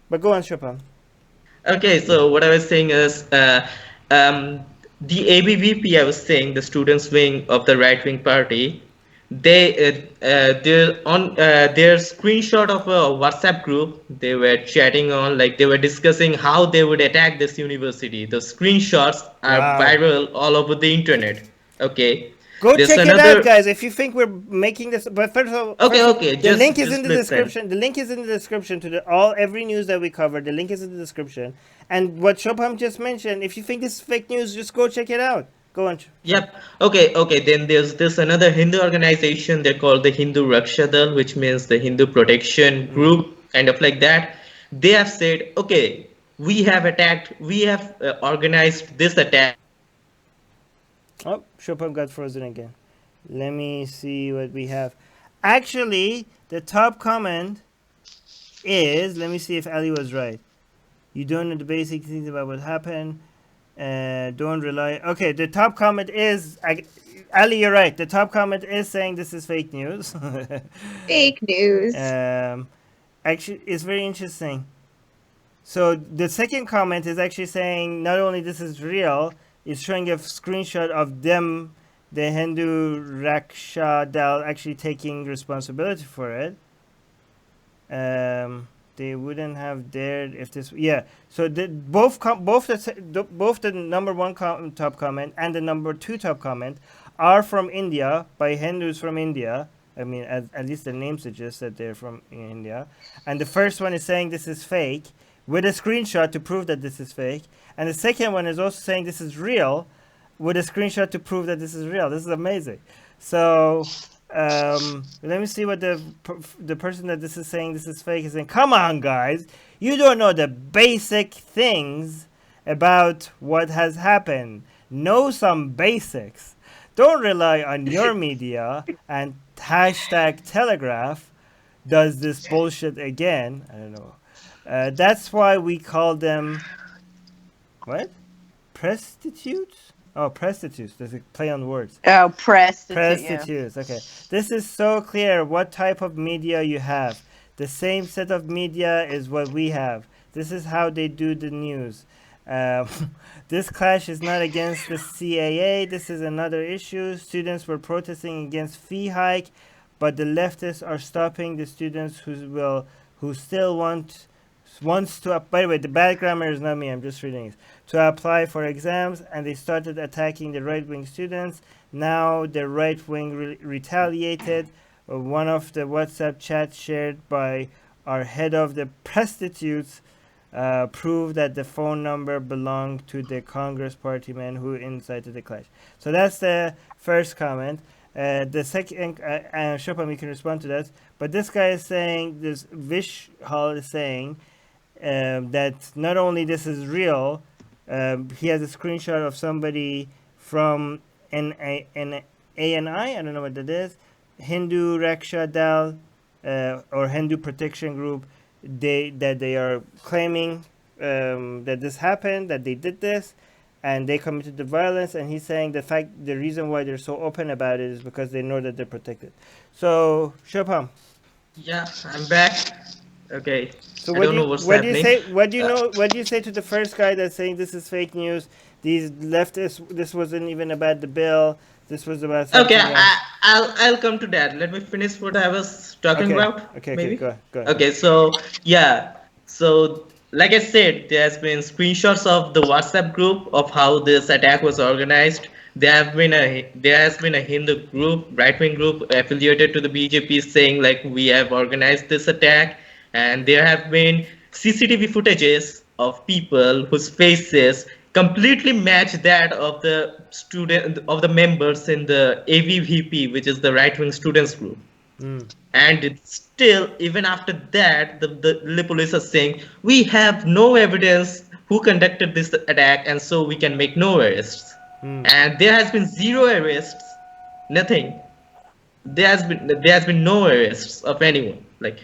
But go on, Shubham. Okay, so what I was saying is, the ABVP, I was saying, the students' wing of the right-wing party, they're on their screenshot of a WhatsApp group they were chatting on, like they were discussing how they would attack this university. The screenshots are Wow. viral all over the internet. Okay. Go There's check it another- out, guys. If you think we're making this, but first of all, Okay, the just- link is just in the listen. description. The link is in the description to every news that we covered. The link is in the description. And what Shubham just mentioned, if you think this is fake news, just go check it out. Go on. Yep. Okay. Then there's this another Hindu organization. They're called the Hindu Raksha Dal, which means the Hindu Protection Group, kind of like that. They have said, okay, we have organized this attack. Oh, Shubham got frozen again. Let me see what we have. Actually, the top comment is, let me see if Ali was right. You don't know the basic things about what happened. Don't rely. Okay, the top comment is, Ali, you're right. The top comment is saying this is fake news. Fake news. Actually, it's very interesting. So the second comment is actually saying not only this is real, it's showing a screenshot of them, the Hindu Raksha Dal, actually taking responsibility for it. They wouldn't have dared if this. Yeah. So both the number one top comment and the number two top comment are from India by Hindus from India. I mean, at least the name suggests that they're from India. And the first one is saying this is fake with a screenshot to prove that this is fake. And the second one is also saying this is real with a screenshot to prove that this is real. This is amazing. So let me see what the person that this is saying this is fake is saying. Come on, guys. You don't know the basic things about what has happened. Know some basics. Don't rely on your media and hashtag Telegraph does this bullshit again. I don't know. That's why we call them what? Prostitutes? Oh, prostitutes. There's a play on words. Oh, prostitute. Yeah. Prostitutes. Okay. This is so clear what type of media you have. The same set of media is what we have. This is how they do the news. Um, this clash is not against the CAA. This is another issue. Students were protesting against fee hike, but the leftists are stopping the students who still wants to. By the way, the bad grammar is not me. I'm just reading it. To apply for exams, and they started attacking the right-wing students. Now the right wing retaliated. One of the WhatsApp chats shared by our head of the prostitutes proved that the phone number belonged to the Congress party man who incited the clash. So that's the first comment. The second, Shopam, you can respond to that. But this guy is saying, this Vish Hall is saying that not only this is real, he has a screenshot of somebody from ANI, I don't know what that is, Hindu Raksha Dal or Hindu Protection Group, they are claiming that this happened, that they did this, and they committed the violence. And he's saying the reason why they're so open about it is because they know that they're protected. So, Shopam. Yeah, I'm back. Okay. So I don't know what's what do you happening. say? What do you know? What do you say to the first guy that's saying this is fake news? These leftists. This wasn't even about the bill. This was about something Okay, else. I'll come to that. Let me finish what I was talking about. Okay. Maybe. Go ahead. Okay, so yeah, so like I said, there's been screenshots of the WhatsApp group of how this attack was organized. There has been a Hindu group, right-wing group affiliated to the BJP saying like we have organized this attack, and there have been CCTV footages of people whose faces completely match that of the members in the AVVP, which is the right-wing students group. And it's still, even after that, the police are saying we have no evidence who conducted this attack, and so we can make no arrests. And there has been zero arrests, nothing. There has been no arrests of anyone. Like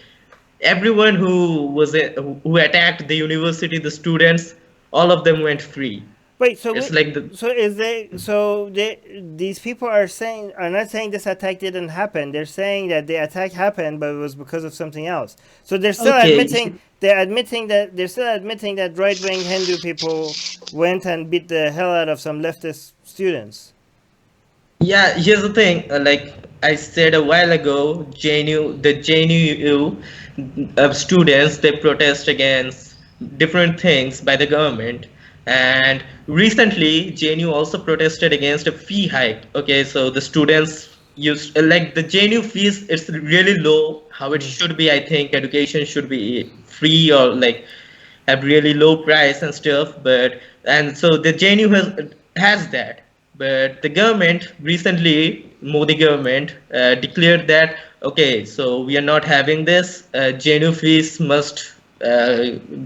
everyone who attacked the university, the students, all of them went free. Wait. It's like the These people are not saying this attack didn't happen. They're saying that the attack happened, but it was because of something else. So they're still Okay. admitting. They're still admitting that right-wing Hindu people went and beat the hell out of some leftist students. Yeah, here's the thing. Like I said a while ago, the JNU students, they protest against different things by the government. And recently, JNU also protested against a fee hike. Okay, so the students used like the JNU fees. It's really low. How it should be, I think, education should be free or like have really low price and stuff. And so the JNU has that. But the government recently, Modi government, declared that okay, so we are not having this. JNU fees must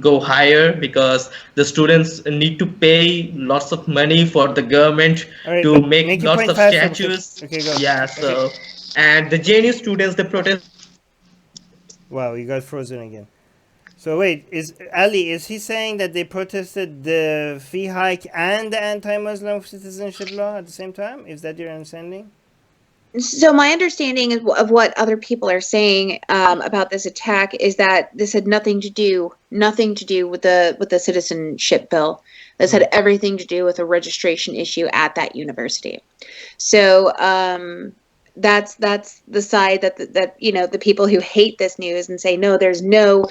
go higher because the students need to pay lots of money for the government All right, to but make make your lots point of faster because- statues. okay, go. Yeah, Okay. so and the JNU students, they protest. Wow, you got frozen again. So wait, is he saying that they protested the fee hike and the anti-Muslim citizenship law at the same time? Is that your understanding? So my understanding of what other people are saying about this attack is that this had nothing to do with the citizenship bill. This had everything to do with a registration issue at that university. So that's the side that the people who hate this news and say no, there's no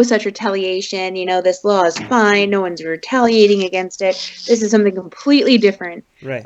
such retaliation. This law is fine. No one's retaliating against it. This is something completely different. Right.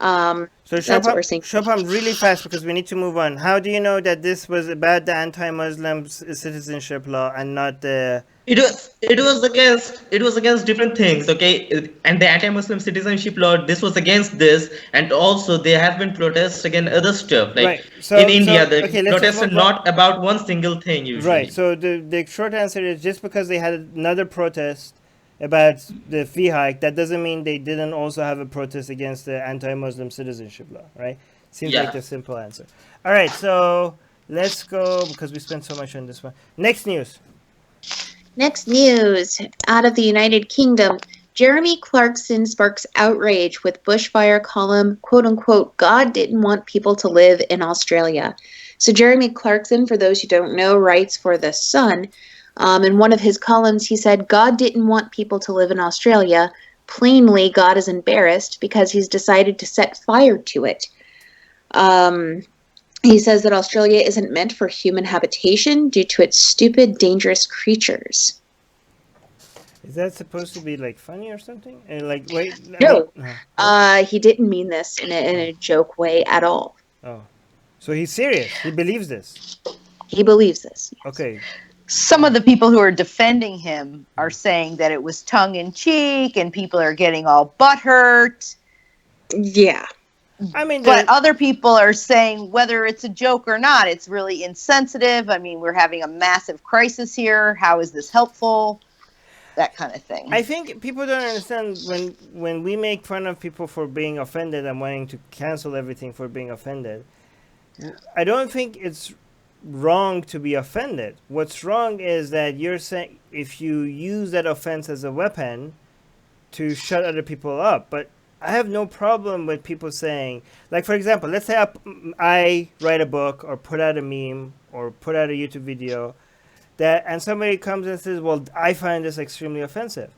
So That's what we're saying. Shopam, really fast because we need to move on. How do you know that this was about the anti-Muslim citizenship law and not the? It was against different things, okay? And the anti-Muslim citizenship law, this was against this, and also there have been protests against other stuff. Like Right. So- in India, so- the okay, let's protests just are move on. not about one single thing usually. Right. So the short answer is just because they had another protest about the fee hike, that doesn't mean they didn't also have a protest against the anti-Muslim citizenship law, right? Seems Yeah. like the simple answer. All right. So let's go because we spent so much on this one. Next news. Next news out of the United Kingdom. Jeremy Clarkson sparks outrage with bushfire column, quote unquote, God didn't want people to live in Australia. So Jeremy Clarkson, for those who don't know, writes for The Sun. In one of his columns, he said, God didn't want people to live in Australia. Plainly, God is embarrassed because he's decided to set fire to it. He says that Australia isn't meant for human habitation due to its stupid, dangerous creatures. Is that supposed to be like funny or something? And like, wait. No. He didn't mean this in a joke way at all. Oh. So he's serious. He believes this. He believes this. Yes. Okay. Some of the people who are defending him are saying that it was tongue in cheek and people are getting all butthurt. Yeah. I mean, but other people are saying whether it's a joke or not, it's really insensitive. I mean, we're having a massive crisis here. How is this helpful? That kind of thing. I think people don't understand when we make fun of people for being offended and wanting to cancel everything for being offended. I don't think it's wrong to be offended. What's wrong is that you're saying if you use that offense as a weapon to shut other people up. But I have no problem with people saying, like, for example, let's say I write a book or put out a meme or put out a YouTube video and somebody comes and says, well, I find this extremely offensive.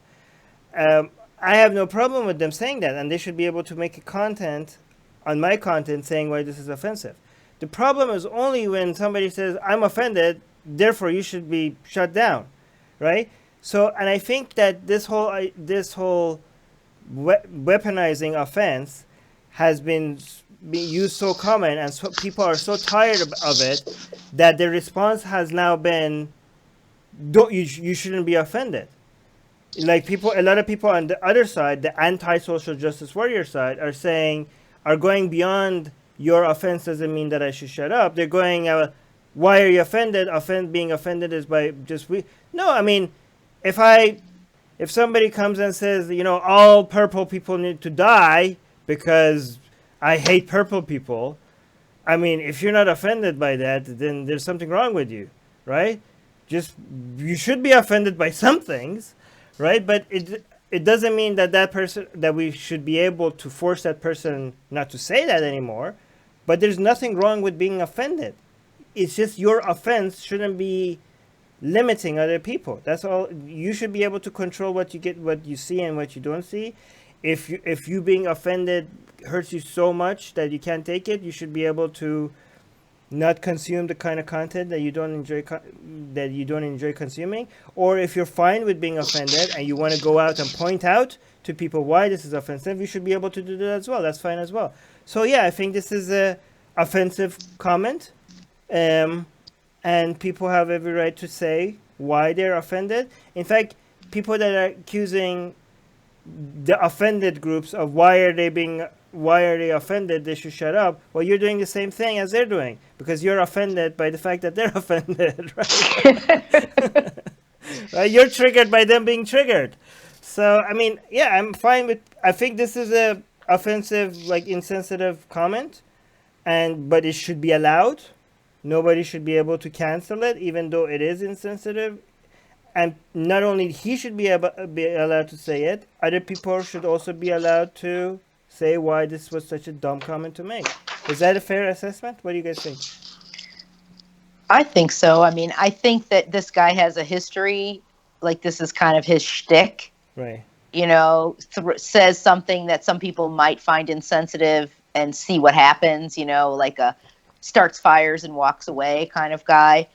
I have no problem with them saying that, and they should be able to make a content on my content saying why this is offensive. The problem is only when somebody says, I'm offended, therefore you should be shut down, right? So, and I think that this whole weaponizing offense has been used so common, and so people are so tired of it that the response has now been, you shouldn't be offended. Like a lot of people on the other side, the anti-social justice warrior side, are going beyond your offense doesn't mean that I should shut up. They're going, why are you offended? Being offended is by just No, I mean, if somebody comes and says, all purple people need to die because I hate purple people, I mean, if you're not offended by that, then there's something wrong with you, right? You should be offended by some things, right? But it doesn't mean that we should be able to force that person not to say that anymore. But there's nothing wrong with being offended. It's just your offense shouldn't be limiting other people. That's all. You should be able to control what you see and what you don't see. If you being offended hurts you so much that you can't take it, you should be able to not consume the kind of content that you don't enjoy consuming. Or if you're fine with being offended and you want to go out and point out to people why this is offensive, you should be able to do that as well. That's fine as well. So yeah, I think this is a offensive comment, and people have every right to say why they're offended. In fact, people that are accusing the offended groups of why are they offended, they should shut up. Well, you're doing the same thing as they're doing because you're offended by the fact that they're offended, right? Right? You're triggered by them being triggered. So, I mean, yeah, I'm fine with. I think this is a offensive, like insensitive comment, but it should be allowed. Nobody should be able to cancel it, even though it is insensitive. And not only he should be allowed to say it, other people should also be allowed to say why this was such a dumb comment to make. Is that a fair assessment? What do you guys think? I think so. I mean, I think that this guy has a history, like this is kind of his shtick. Right. Says something that some people might find insensitive and see what happens, like starts fires and walks away kind of guy.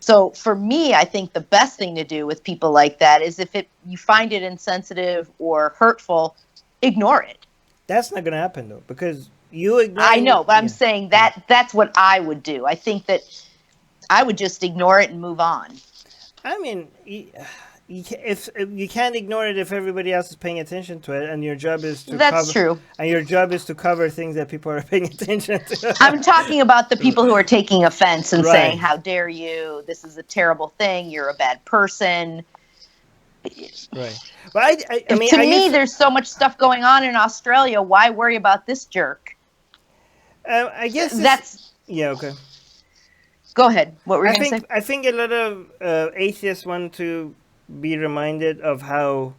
So for me, I think the best thing to do with people like that is if you find it insensitive or hurtful, ignore it. That's not going to happen though, because you ignore. I know, but I'm saying that's what I would do. I think that I would just ignore it and move on. I mean, if you can't ignore it if everybody else is paying attention to it, and your job is to That's true. And your job is to cover things that people are paying attention to. I'm talking about the people who are taking offense and saying, "How dare you? This is a terrible thing. You're a bad person." Right. But I mean, to me, there's so much stuff going on in Australia. Why worry about this jerk? I guess that's yeah. Okay. Go ahead. What were you going to say? I think a lot of atheists want to be reminded of how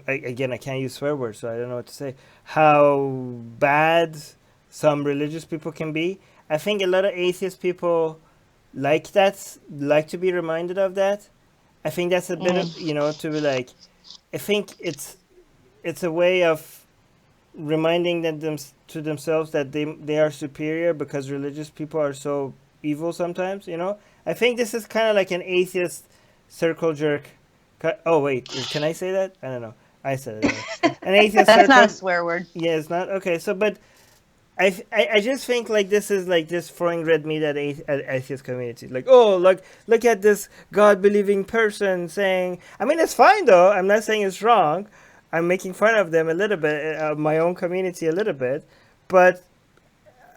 again, I can't use swear words, so I don't know what to say. How bad some religious people can be. I think a lot of atheist people like to be reminded of that. I think that's a bit of, to be like, I think it's a way of reminding to themselves that they are superior because religious people are so evil sometimes. I think this is kind of like an atheist circle jerk. Oh wait, can I say that? I don't know. I said it. An atheist That's circle. not a swear word. Yeah, it's not okay. So, but I just think like this is like this throwing red meat at atheist community. Like, oh, look at this God believing person saying. I mean, it's fine though. I'm not saying it's wrong. I'm making fun of them a little bit, my own community a little bit, but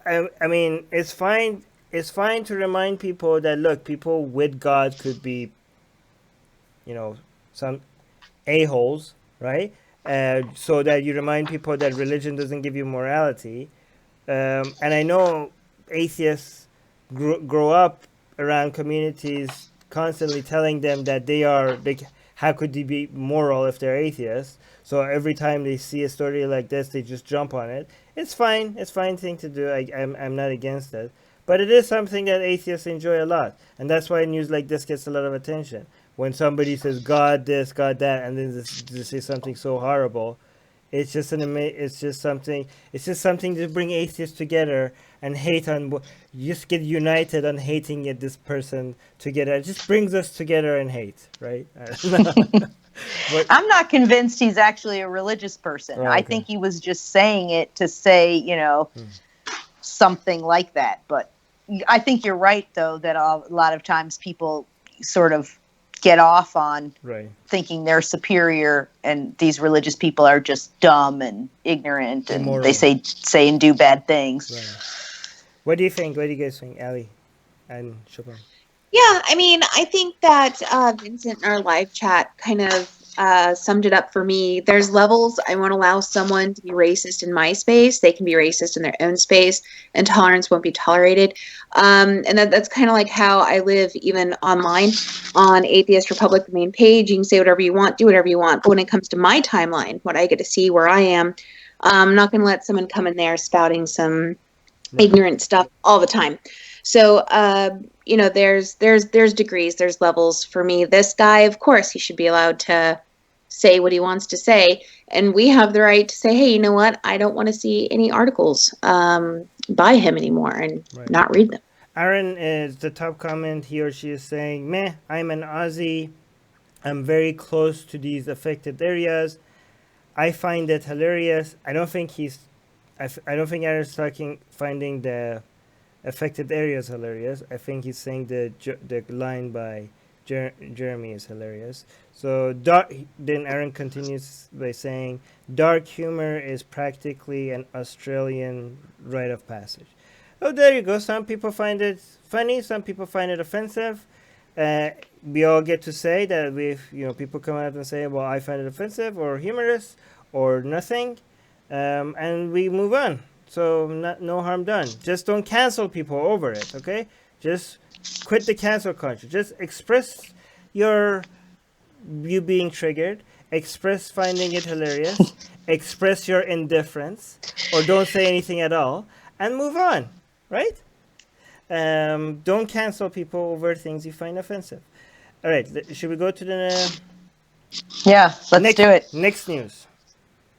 I mean, it's fine. It's fine to remind people that look, people with God could be, some a-holes, right? So that you remind people that religion doesn't give you morality. And I know atheists grow up around communities constantly telling them that how could they be moral if they're atheists? So every time they see a story like this, they just jump on it. It's fine. It's a fine thing to do. I'm not against it. But it is something that atheists enjoy a lot. And that's why news like this gets a lot of attention. When somebody says God this, God that, and then they say something so horrible, it's just something to bring atheists together and hate on. You just get united on hating this person together. It just brings us together and hate, right? But, I'm not convinced he's actually a religious person. Oh, okay. I think he was just saying it to say, something like that. But I think you're right, though, that a lot of times people sort of get off on thinking they're superior, and these religious people are just dumb and ignorant, and immoral. They say and do bad things. Right. What do you think? What do you guys think, Ali and Siobhan? Yeah, I mean, I think that Vincent in our live chat kind of summed it up for me. There's levels. I won't allow someone to be racist in my space. They can be racist in their own space, and tolerance won't be tolerated. And that's kind of like how I live even online on Atheist Republic, the main page. You can say whatever you want, do whatever you want. But when it comes to my timeline, what I get to see where I am, I'm not going to let someone come in there spouting some ignorant stuff all the time. So, there's degrees, there's levels. For me, this guy, of course, he should be allowed to say what he wants to say. And we have the right to say, hey, you know what? I don't want to see any articles by him anymore and not read them. Aaron is the top comment. He or she is saying, meh, I'm an Aussie. I'm very close to these affected areas. I find it hilarious. I don't think Aaron's finding the affected areas hilarious. I think he's saying the line by Jeremy is hilarious. So then Aaron continues by saying, dark humor is practically an Australian rite of passage. Oh, there you go. Some people find it funny. Some people find it offensive. We all get to say that people come out and say, well, I find it offensive or humorous or nothing. And we move on. So no harm done. Just don't cancel people over it, okay? Just quit the cancel culture. Just express you being triggered. Express finding it hilarious. Express your indifference. Or don't say anything at all. And move on, right? Don't cancel people over things you find offensive. All right, should we go to the... Yeah, let's do it. Next news.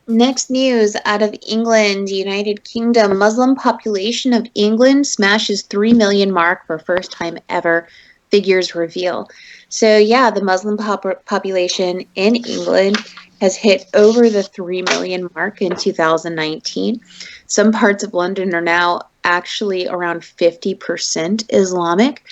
Next news out of England, United Kingdom. Muslim population of England smashes 3 million mark for first time ever, figures reveal. So yeah, the Muslim population in England has hit over the 3 million mark in 2019. Some parts of London are now actually around 50% Islamic.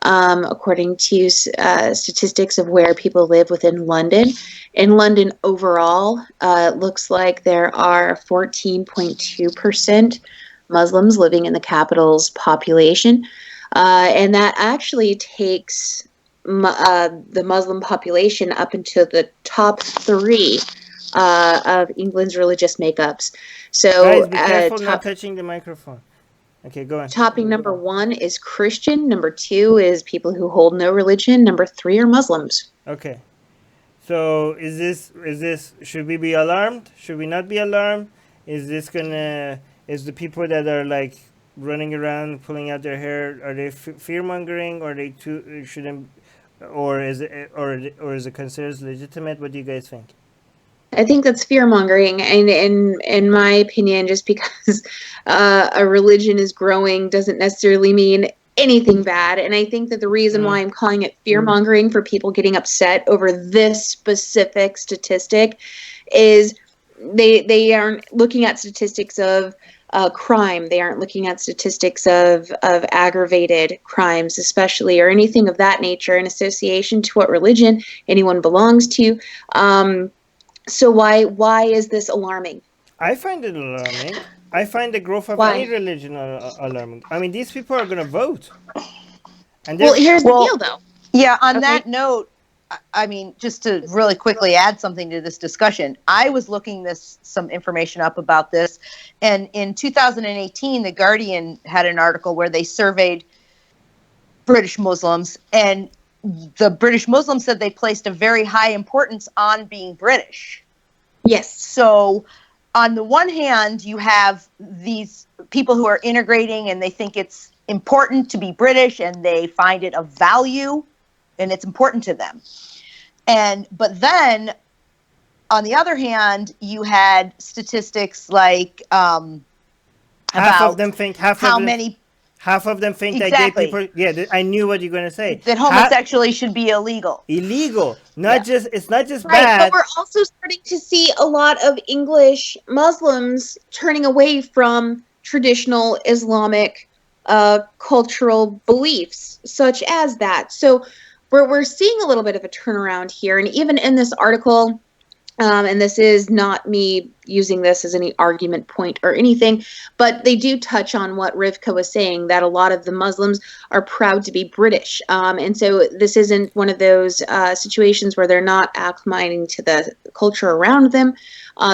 According to statistics of where people live within London. In London overall, it looks like there are 14.2% Muslims living in the capital's population. And that actually takes the Muslim population up into the top 3 of England's religious makeups. So, guys, be careful not touching the microphone. Okay, go on. Topic number 1 is Christian. Number 2 is people who hold no religion. Number 3 are Muslims. Okay. So is this should we be alarmed? Should we not be alarmed? Is the people that are like running around pulling out their hair, are they fear mongering, or they too shouldn't, or is it considered legitimate? What do you guys think? I think that's fear mongering, and in my opinion, just because a religion is growing doesn't necessarily mean anything bad. And I think that the reason why I'm calling it fear mongering for people getting upset over this specific statistic is they aren't looking at statistics of crime. They aren't looking at statistics of aggravated crimes, especially, or anything of that nature in association to what religion anyone belongs to. So why is this alarming? I find it alarming. I find the growth of Why? any religion alarming. I mean, these people are going to vote. And Well, here's the deal, though. Yeah, on Okay. that note, I mean, just to really quickly add something to this discussion, I was looking some information up about this, and in 2018, The Guardian had an article where they surveyed British Muslims, and the British Muslims said they placed a very high importance on being British. Yes. So on the one hand, you have these people who are integrating and they think it's important to be British and they find it of value and it's important to them. But then on the other hand, you had statistics like half of them think Half of them that Exactly. gay people. Yeah, I knew what you're going to say. that homosexuality should be illegal. Illegal. It's not just Right, bad. but we're also starting to see a lot of English Muslims turning away from traditional Islamic cultural beliefs, such as that. So we're seeing a little bit of a turnaround here, and even in this article, and this is not me using this as any argument point or anything, but they do touch on what Rivka was saying, that a lot of the Muslims are proud to be British. And so this isn't one of those situations where they're not acclimating to the culture around them.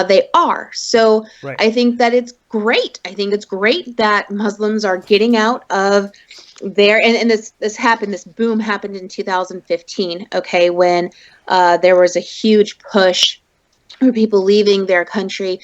They are. So Right. I think that it's great. I think it's great that Muslims are getting out of there. And this boom happened in 2015, okay, when there was a huge push for people leaving their country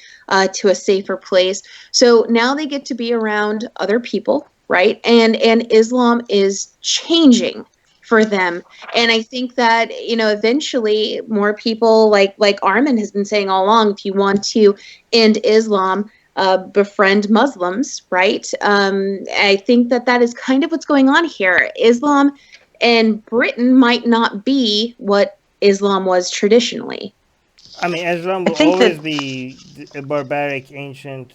to a safer place. So now they get to be around other people, right? And Islam is changing for them. And I think that, eventually more people like Armin has been saying all along, if you want to end Islam, befriend Muslims, right? I think that is kind of what's going on here. Islam in Britain might not be what Islam was traditionally. I mean, Islam will always be a barbaric, ancient,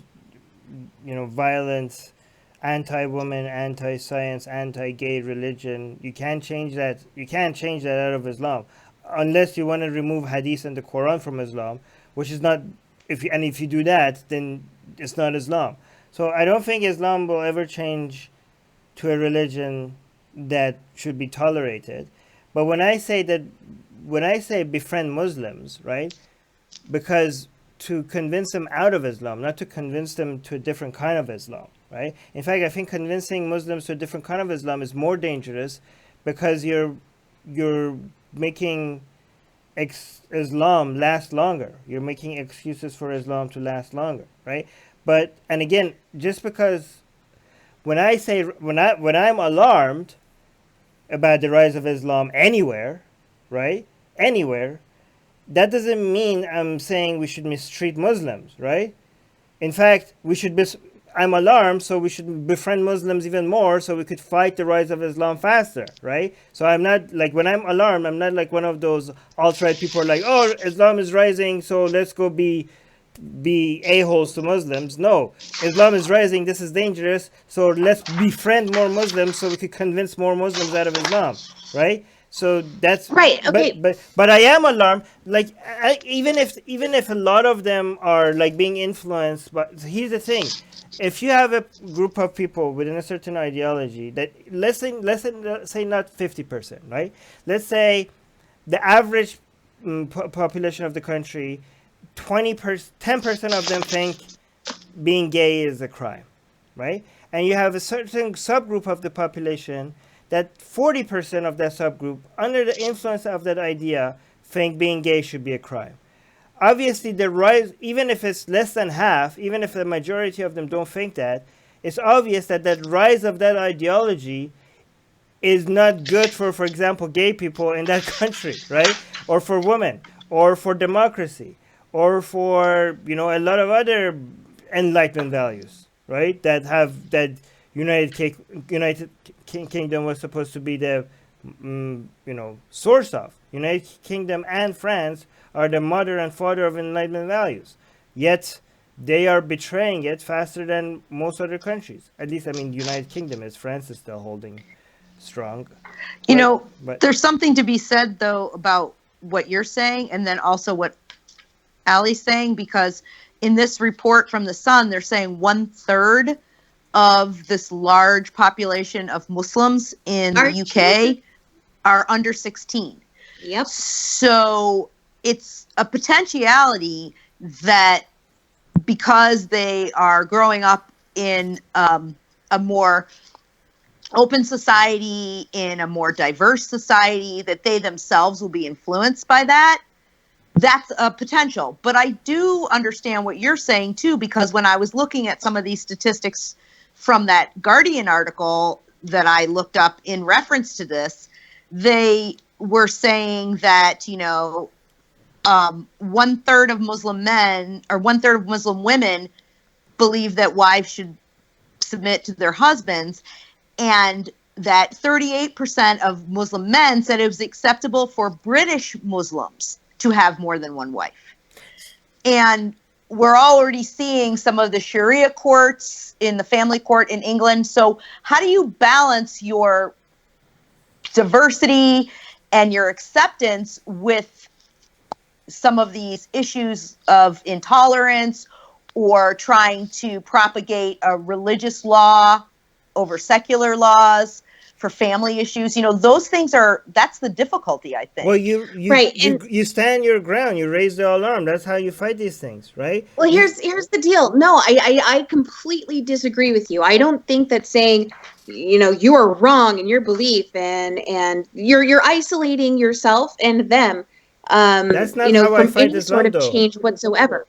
violence, anti-woman, anti-science, anti-gay religion. You can't change that. You can't change that out of Islam, unless you want to remove Hadith and the Quran from Islam, which is not. If you do that, then it's not Islam. So I don't think Islam will ever change to a religion that should be tolerated. But when I say befriend Muslims, right? Because to convince them out of Islam, not to convince them to a different kind of Islam, right? In fact, I think convincing Muslims to a different kind of Islam is more dangerous, because you're making Islam last longer. You're making excuses for Islam to last longer, right? And again, just because when I'm alarmed about the rise of Islam anywhere, right? Anywhere, that doesn't mean I'm saying we should mistreat Muslims, right? In fact, I'm alarmed, so we should befriend Muslims even more, so we could fight the rise of Islam faster, right? So I'm not like, when I'm alarmed, I'm not like one of those alt-right people who are like, oh, Islam is rising, so let's go be a-holes to Muslims. No, Islam is rising, this is dangerous, so let's befriend more Muslims so we could convince more Muslims out of Islam, right? So that's right. Okay. But I am alarmed. Like, even if a lot of them are like being influenced. But here's the thing: if you have a group of people within a certain ideology, that let's say not 50%, right? Let's say the average population of the country, 10% of them think being gay is a crime, right? and you have a certain subgroup of the population that 40% of that subgroup, under the influence of that idea, think being gay should be a crime. Obviously, the rise, even if it's less than half, even if the majority of them don't think that, it's obvious that that rise of that ideology is not good for example, gay people in that country, right? Or for women, or for democracy, or for, you know, a lot of other Enlightenment values, right? That United Kingdom was supposed to be the, source of. United Kingdom and France are the mother and father of Enlightenment values. Yet they are betraying it faster than most other countries. At least, I mean, the United Kingdom is. France is still holding strong. But there's something to be said, though, about what you're saying and then also what Ali's saying, because in this report from the Sun, they're saying 1/3 of this large population of Muslims in the UK are under 16. Yep. So it's a potentiality that because they are growing up in a more open society, in a more diverse society, that they themselves will be influenced by that. That's a potential. But I do understand what you're saying, too, because when I was looking at some of these statistics from that Guardian article that I looked up in reference to this, they were saying that, 1/3 of Muslim men or 1/3 of Muslim women believe that wives should submit to their husbands, and that 38% of Muslim men said it was acceptable for British Muslims to have more than one wife. And we're already seeing some of the Sharia courts in the family court in England. So how do you balance your diversity and your acceptance with some of these issues of intolerance or trying to propagate a religious law over secular laws for family issues? Those things that's the difficulty, I think. Well, you stand your ground, you raise the alarm. That's how you fight these things, right? Well, here's the deal. No, I completely disagree with you. I don't think that saying, you are wrong in your belief and you're isolating yourself and them. That's not how I from fight any Islam, sort of though. change whatsoever.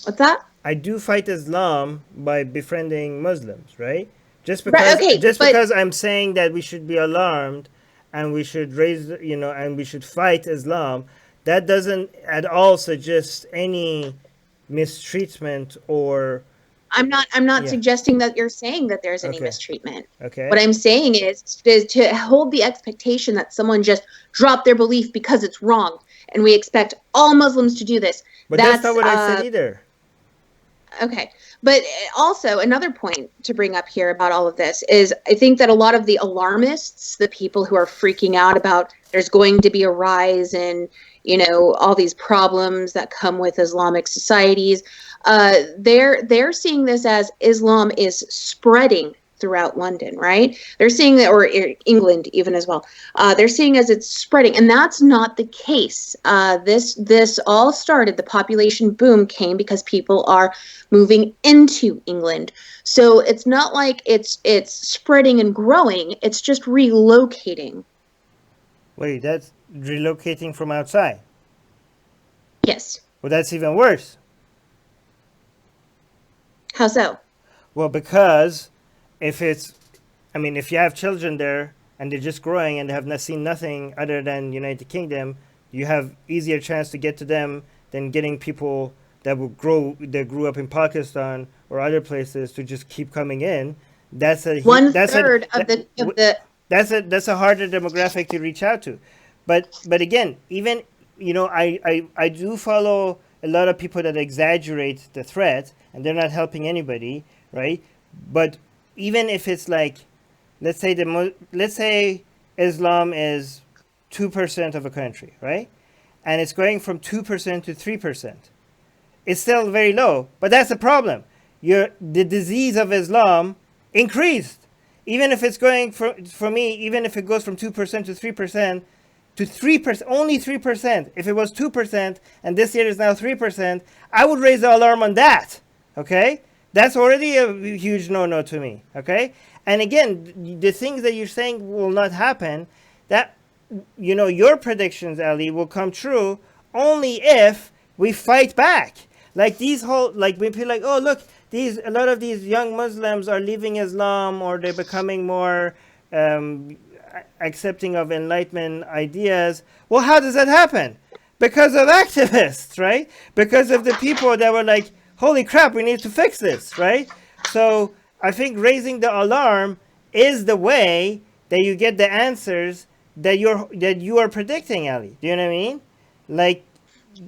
What's that? I do fight Islam by befriending Muslims, right? Just Right, because okay, because I'm saying that we should be alarmed and we should and we should fight Islam, that doesn't at all suggest any mistreatment or I'm not suggesting that you're saying that there's any Okay. mistreatment. okay. What I'm saying is to hold the expectation that someone just dropped their belief because it's wrong, and we expect all Muslims to do this. But that's not what I said either. Okay. But also another point to bring up here about all of this is I think that a lot of the alarmists, the people who are freaking out about there's going to be a rise in, all these problems that come with Islamic societies, they're seeing this as Islam is spreading throughout London, right? They're seeing that, or England even as well. They're seeing as it's spreading, and that's not the case. This all started, the population boom came because people are moving into England. So it's not like it's spreading and growing, it's just relocating. Wait, that's relocating from outside. Yes. Well, that's even worse. How so? Well, because if you have children there and they're just growing and they have not seen nothing other than United Kingdom, you have easier chance to get to them than getting people that grew up in Pakistan or other places to just keep coming in. That's a That's a harder demographic to reach out to. But again, even I do follow a lot of people that exaggerate the threat and they're not helping anybody, right? But even if it's like, let's say Islam is 2% of a country, right? And it's going from 2% to 3%. It's still very low, but that's the problem. The disease of Islam increased. Even if it's going even if it goes from 2% to 3%, to 3%, only 3%. If it was 2% and this year is now 3%, I would raise the alarm on that, okay? That's already a huge no-no to me. Okay, and again, the things that you're saying will not happen. That your predictions, Ali, will come true only if we fight back. Like these whole, like we feel like, oh look, a lot of these young Muslims are leaving Islam, or they're becoming more accepting of Enlightenment ideas. Well, how does that happen? Because of activists, right? Because of the people that were like, holy crap, we need to fix this, right? So I think raising the alarm is the way that you get the answers that you are predicting, Ali. Do you know what I mean? Like,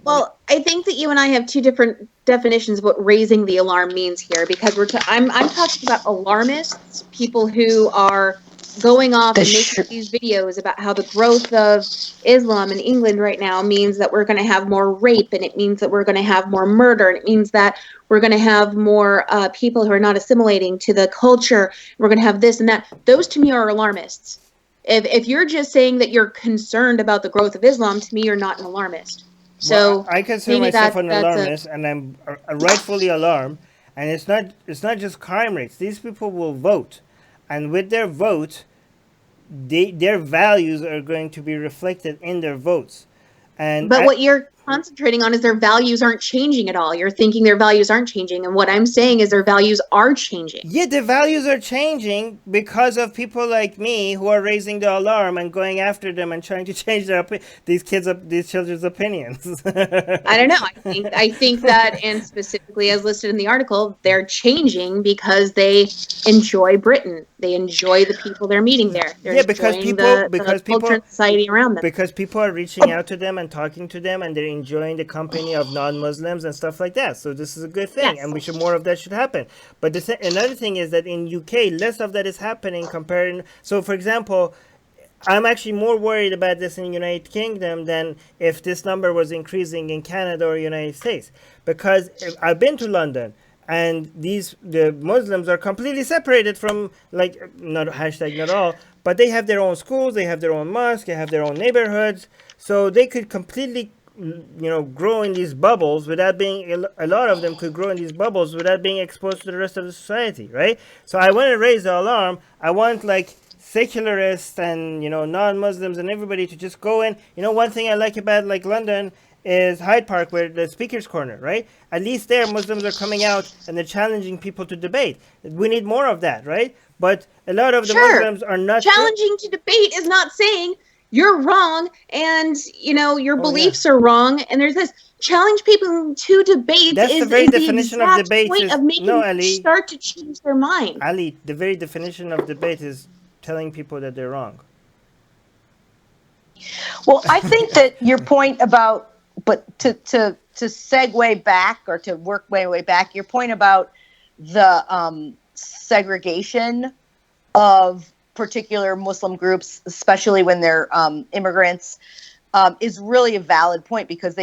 well, I think that you and I have two different definitions of what raising the alarm means here, because I'm talking about alarmists, people who are going off and making these videos about how the growth of Islam in England right now means that we're going to have more rape, and it means that we're going to have more murder, and it means that we're going to have more people who are not assimilating to the culture. We're going to have this and that. Those to me are alarmists. If you're just saying that you're concerned about the growth of Islam, to me, you're not an alarmist. So well, I consider myself an alarmist, and I'm rightfully alarmed. And it's not just crime rates. These people will vote, and with their vote, their values are going to be reflected in their votes. But what you're concentrating on is their values aren't changing at all. You're thinking their values aren't changing, and what I'm saying is their values are changing. Yeah, the values are changing because of people like me who are raising the alarm and going after them and trying to change these children's opinions. I don't know. I think that, and specifically as listed in the article, they're changing because they enjoy Britain. They enjoy the people they're meeting there. They're because the culture and society around them. Because people are reaching out to them and talking to them, and they're enjoying the company of non-Muslims and stuff like that. So this is a good thing, and more of that should happen. But another thing is that in UK, less of that is happening comparing. So, for example, I'm actually more worried about this in the United Kingdom than if this number was increasing in Canada or United States, because I've been to London. And the Muslims are completely separated from, like, not all, but they have their own schools, they have their own mosques, they have their own neighborhoods, so they could completely, grow in these bubbles without being, a lot of them could grow in these bubbles without being exposed to the rest of the society, right? So I want to raise the alarm. I want, like, secularists and, non-Muslims and everybody to just go in. One thing I like about, like, London is Hyde Park, where the Speaker's Corner, right? At least there, Muslims are coming out and they're challenging people to debate. We need more of that, right? But a lot of the Muslims are not challenging to debate is not saying you're wrong and your beliefs are wrong. And there's this challenge people to debate. That's the very definition of debate. Point of making them start to change their mind. Ali, the very definition of debate is telling people that they're wrong. Well, I think that your point about, but to segue back, or to work way back, your point about the segregation of particular Muslim groups, especially when they're immigrants, is really a valid point, because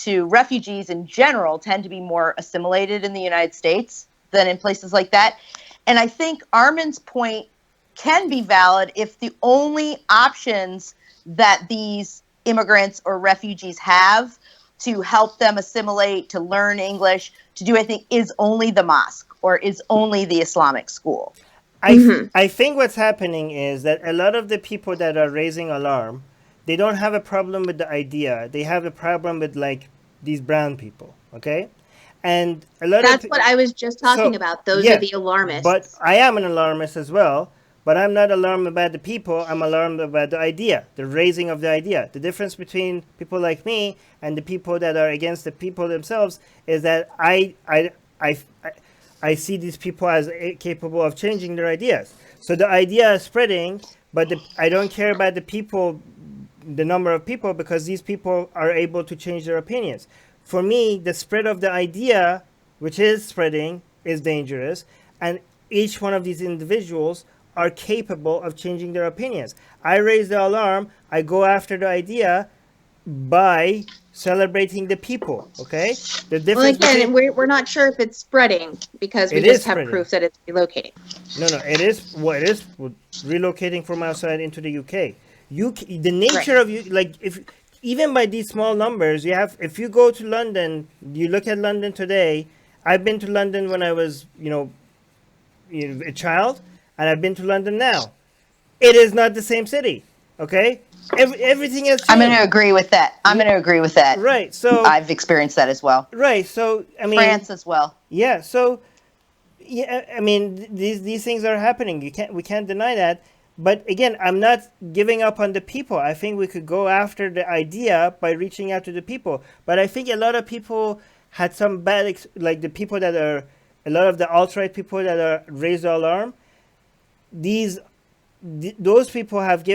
refugees in general tend to be more assimilated in the United States than in places like that. And I think Armin's point can be valid if the only options that these immigrants or refugees have to help them assimilate, to learn English, to do anything, is only the mosque or is only the Islamic school. I think what's happening is that a lot of the people that are raising alarm, they don't have a problem with the idea. They have a problem with, like, these brown people, okay? And a lot That's what I was just talking about. Those are the alarmists. But I am an alarmist as well. But I'm not alarmed about the people. I'm alarmed about the idea, the raising of the idea. The difference between people like me and the people that are against the people themselves is that I see these people as capable of changing their ideas. So the idea is spreading, but I don't care about the people, the number of people, because these people are able to change their opinions. For me, the spread of the idea, which is spreading, is dangerous, and each one of these individuals are capable of changing their opinions. I raise the alarm. I go after the idea by celebrating the people. Okay. The difference. Well, again, we're not sure if it's spreading because we just have proof that it's relocating. No, it is. Well, it is relocating from outside into the UK. The nature of you, like, if even by these small numbers, if you go to London, you look at London today, I've been to London when I was, a child, and I've been to London now. It is not the same city. Okay, everything has changed. I'm going to agree with that. Right. So I've experienced that as well. right. So I mean, France as well. yeah. So yeah, I mean, these things are happening. We can't deny that. But again, I'm not giving up on the people. I think we could go after the idea by reaching out to the people. But I think a lot of people had some bad, like the people that are, a lot of the alt-right people that are raised the alarm. Those people have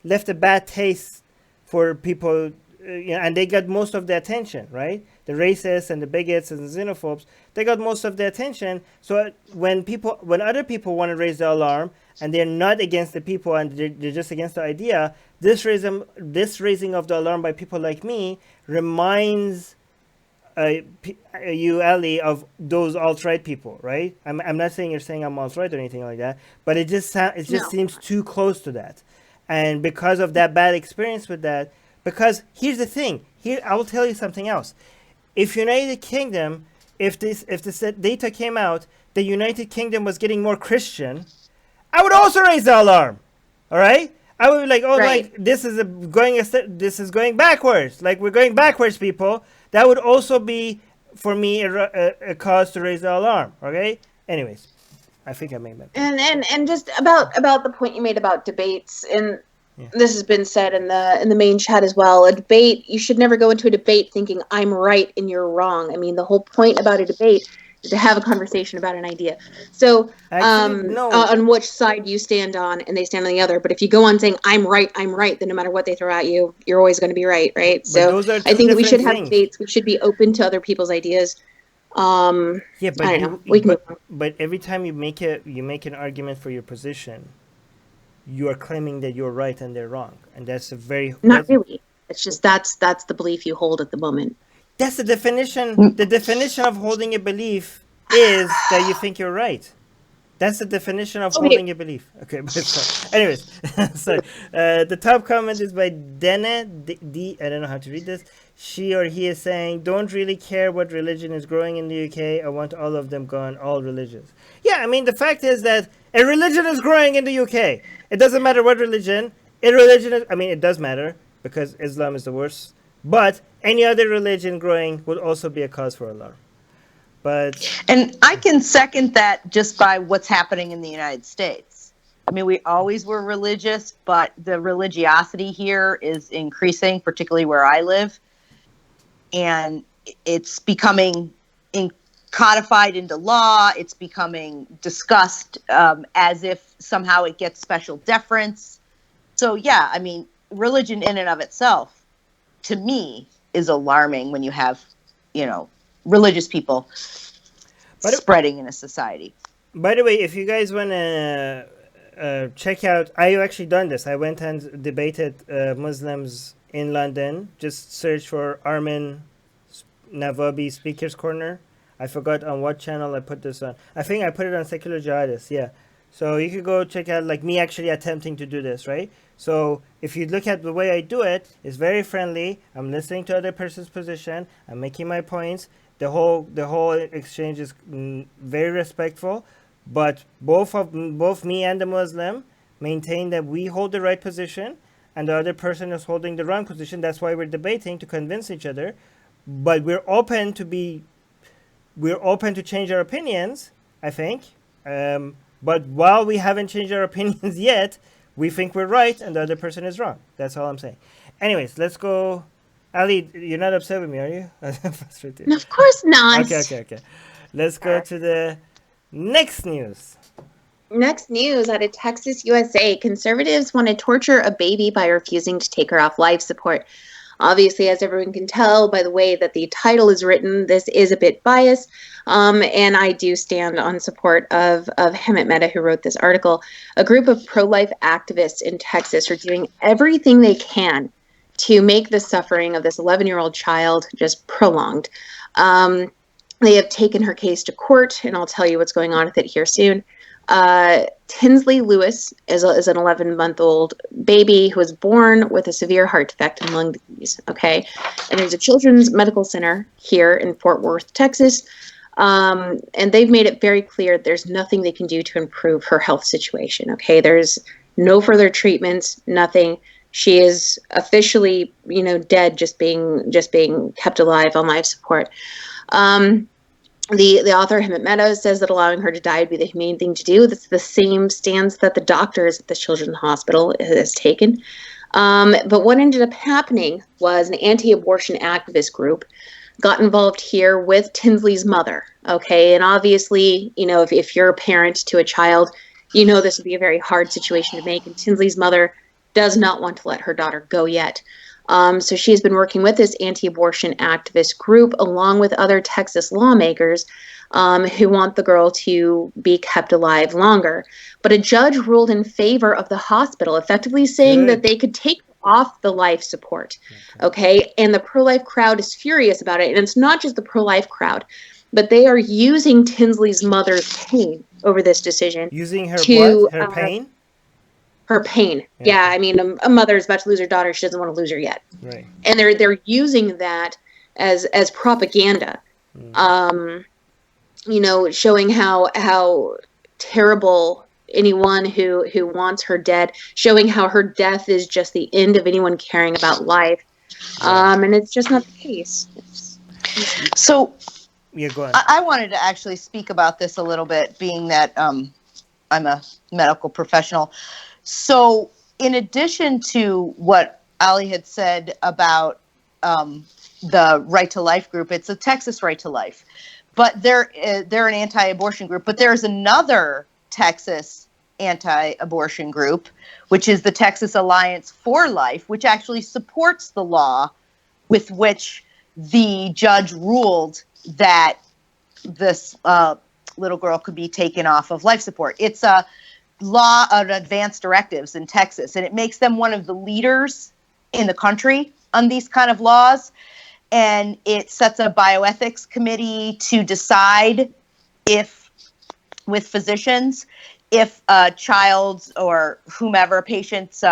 left a bad taste for people, and they got most of the attention, right? The racists and the bigots and the xenophobes, they got most of the attention. So when other people want to raise the alarm and they're not against the people and they're just against the idea, this raising of the alarm by people like me reminds you, Ali, of those alt-right people, right? I'm not saying you're saying I'm alt-right or anything like that, but it just seems too close to that. And because of that bad experience with that, because here's the thing, I will tell you something else. If United Kingdom, if this data came out, the United Kingdom was getting more Christian, I would also raise the alarm. All right? I would be like, oh, Right. like this is going backwards. Like we're going backwards, people. That would also be for me a cause to raise the alarm. Okay? Anyways, I think I made that. And just about the point you made about debates, and this has been said in the main chat as well. A debate, you should never go into a debate thinking I'm right and you're wrong. I mean, the whole point about a debate is to have a conversation about an idea. So Actually, no. on which side you stand on and they stand on the other. But if you go on saying I'm right, then no matter what they throw at you, you're always going to be right, right? But So those are I two think we should different have things. debates. We should be open to other people's ideas. Yeah, but I don't know. We can but every time you make an argument for your position, you are claiming that you're right and they're wrong, and that's a very not really. It's just that's the belief you hold at the moment. That's the definition. The definition of holding a belief is that you think you're right. That's the definition of Okay. holding a belief. Okay, but anyways, sorry. The top comment is by Dene D. I don't know how to read this. She or he is saying, "Don't really care what religion is growing in the UK. I want all of them gone, all religions." Yeah, I mean the fact is that a religion is growing in the UK. It doesn't matter what religion. It does matter because Islam is the worst. But any other religion growing would also be a cause for alarm. But And I can second that just by what's happening in the United States. I mean, we always were religious, but the religiosity here is increasing, particularly where I live. And it's becoming codified into law. It's becoming discussed as if somehow it gets special deference. So, yeah, I mean, religion in and of itself, to me, is alarming when you have, religious people spreading in a society. by the way, if you guys want to check out, I've actually done this. I went and debated Muslims in London. Just search for Armin Navabi Speaker's Corner. I forgot on what channel I put this on. I think I put it on Secular Jihadists, yeah. So you could go check out, like, me actually attempting to do this, right? So if you look at the way I do it, it's very friendly. I'm listening to other person's position. I'm making my points. The whole exchange is very respectful. But both me and the Muslim maintain that we hold the right position, and the other person is holding the wrong position. That's why we're debating, to convince each other. But we're open to change our opinions, I think. But while we haven't changed our opinions yet, we think we're right and the other person is wrong. That's all I'm saying. Anyways, let's go. Ali, you're not upset with me, are you? No, of course not. Okay. Let's go to the next news. Next news out of Texas, USA. Conservatives want to torture a baby by refusing to take her off life support. Obviously, as everyone can tell by the way that the title is written, this is a bit biased. And I do stand on support of Hemant Mehta, who wrote this article. A group of pro-life activists in Texas are doing everything they can to make the suffering of this 11-year-old child just prolonged. They have taken her case to court, and I'll tell you what's going on with it here soon. 10 Tinsley Lewis is an 11-month-old baby who was born with a severe heart defect and lung disease. Okay, and there's a children's medical center here in Fort Worth, Texas, and they've made it very clear there's nothing they can do to improve her health situation. Okay, there's no further treatments, nothing. She is officially, dead, just being kept alive on life support. The author, Hemant Meadows, says that allowing her to die would be the humane thing to do. That's the same stance that the doctors at the Children's Hospital has taken. But what ended up happening was an anti-abortion activist group got involved here with Tinsley's mother. Okay, and obviously, if you're a parent to a child, this would be a very hard situation to make. And Tinsley's mother does not want to let her daughter go yet. So she has been working with this anti-abortion activist group along with other Texas lawmakers who want the girl to be kept alive longer. But a judge ruled in favor of the hospital, effectively saying that they could take off the life support. Okay. And the pro-life crowd is furious about it. And it's not just the pro-life crowd, but they are using Tinsley's mother's pain over this decision. Using her what? Her pain? Her pain. Yeah, I mean, a mother is about to lose her daughter. She doesn't want to lose her yet. Right. And they're using that as propaganda. Showing how terrible anyone who wants her dead, showing how her death is just the end of anyone caring about life. And it's just not the case. So yeah, go on. I wanted to actually speak about this a little bit, being that I'm a medical professional. So in addition to what Ali had said about the Right to Life group, it's a Texas Right to Life, but they're an anti-abortion group. But there's another Texas anti-abortion group, which is the Texas Alliance for Life, which actually supports the law with which the judge ruled that this little girl could be taken off of life support. It's a law of advanced directives in Texas, and it makes them one of the leaders in the country on these kind of laws. And it sets a bioethics committee to decide if, with physicians, if a child's or whomever, a patient's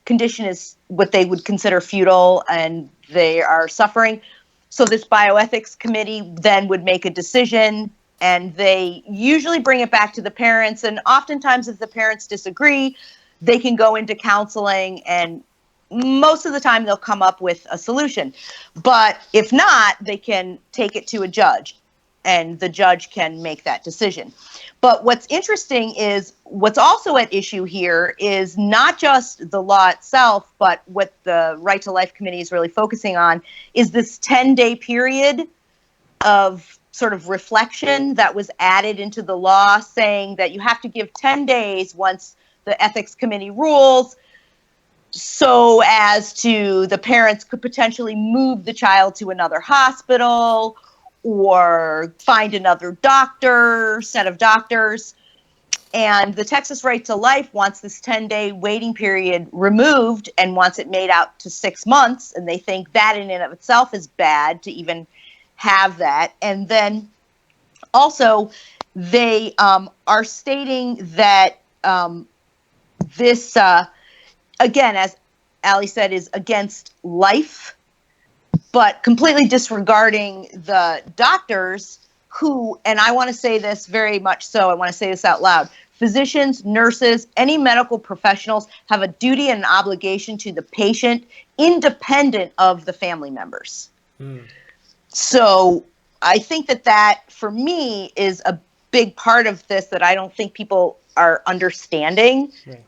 condition is what they would consider futile and they are suffering. So this bioethics committee then would make a decision, and they usually bring it back to the parents. And oftentimes, if the parents disagree, they can go into counseling, and most of the time they'll come up with a solution. But if not, they can take it to a judge, and the judge can make that decision. But what's interesting is what's also at issue here is not just the law itself, but what the Right to Life Committee is really focusing on is this 10-day period of sort of reflection that was added into the law, saying that you have to give 10 days once the ethics committee rules, so as to the parents could potentially move the child to another hospital or find another set of doctors. And the Texas Right to Life wants this 10-day waiting period removed and wants it made out to 6 months. And they think that in and of itself is bad to even have that. And then also they are stating that this, again, as Ali said, is against life, but completely disregarding the doctors who, and I want to say this very much so, I want to say this out loud, physicians, nurses, any medical professionals have a duty and an obligation to the patient independent of the family members. So I think that for me is a big part of this that I don't think people are understanding. Right.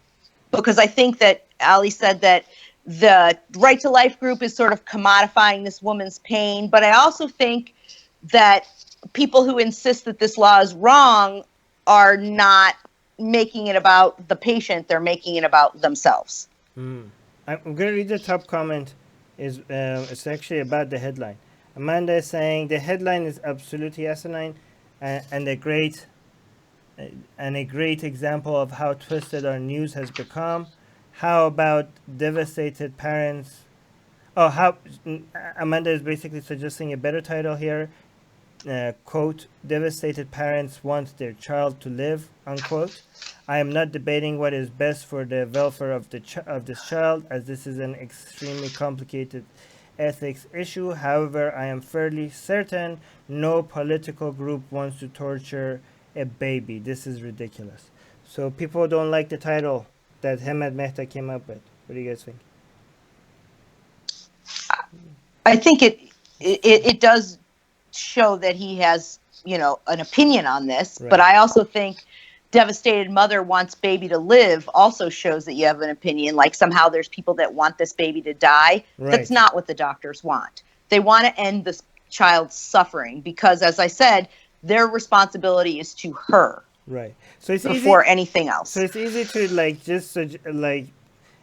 Because I think that Ali said that the Right to Life group is sort of commodifying this woman's pain. But I also think that people who insist that this law is wrong are not making it about the patient. They're making it about themselves. I'm going to read the top comment. It's actually about the headline. Amanda is saying the headline is absolutely asinine and a great example of how twisted our news has become. How about devastated parents? Amanda is basically suggesting a better title here. quote, devastated parents want their child to live, unquote. I am not debating what is best for the welfare of of this child, as this is an extremely complicated ethics issue. However, I am fairly certain no political group wants to torture a baby. This is ridiculous. So people don't like the title that Hamad Mehta came up with. What do you guys think? I think it does show that he has, an opinion on this, Right. but I also think devastated mother wants baby to live also shows that you have an opinion. Like somehow there's people that want this baby to die. Right. That's not what the doctors want. They want to end this child's suffering because, as I said, their responsibility is to her. Right. So it's before easy, anything else. So it's easy to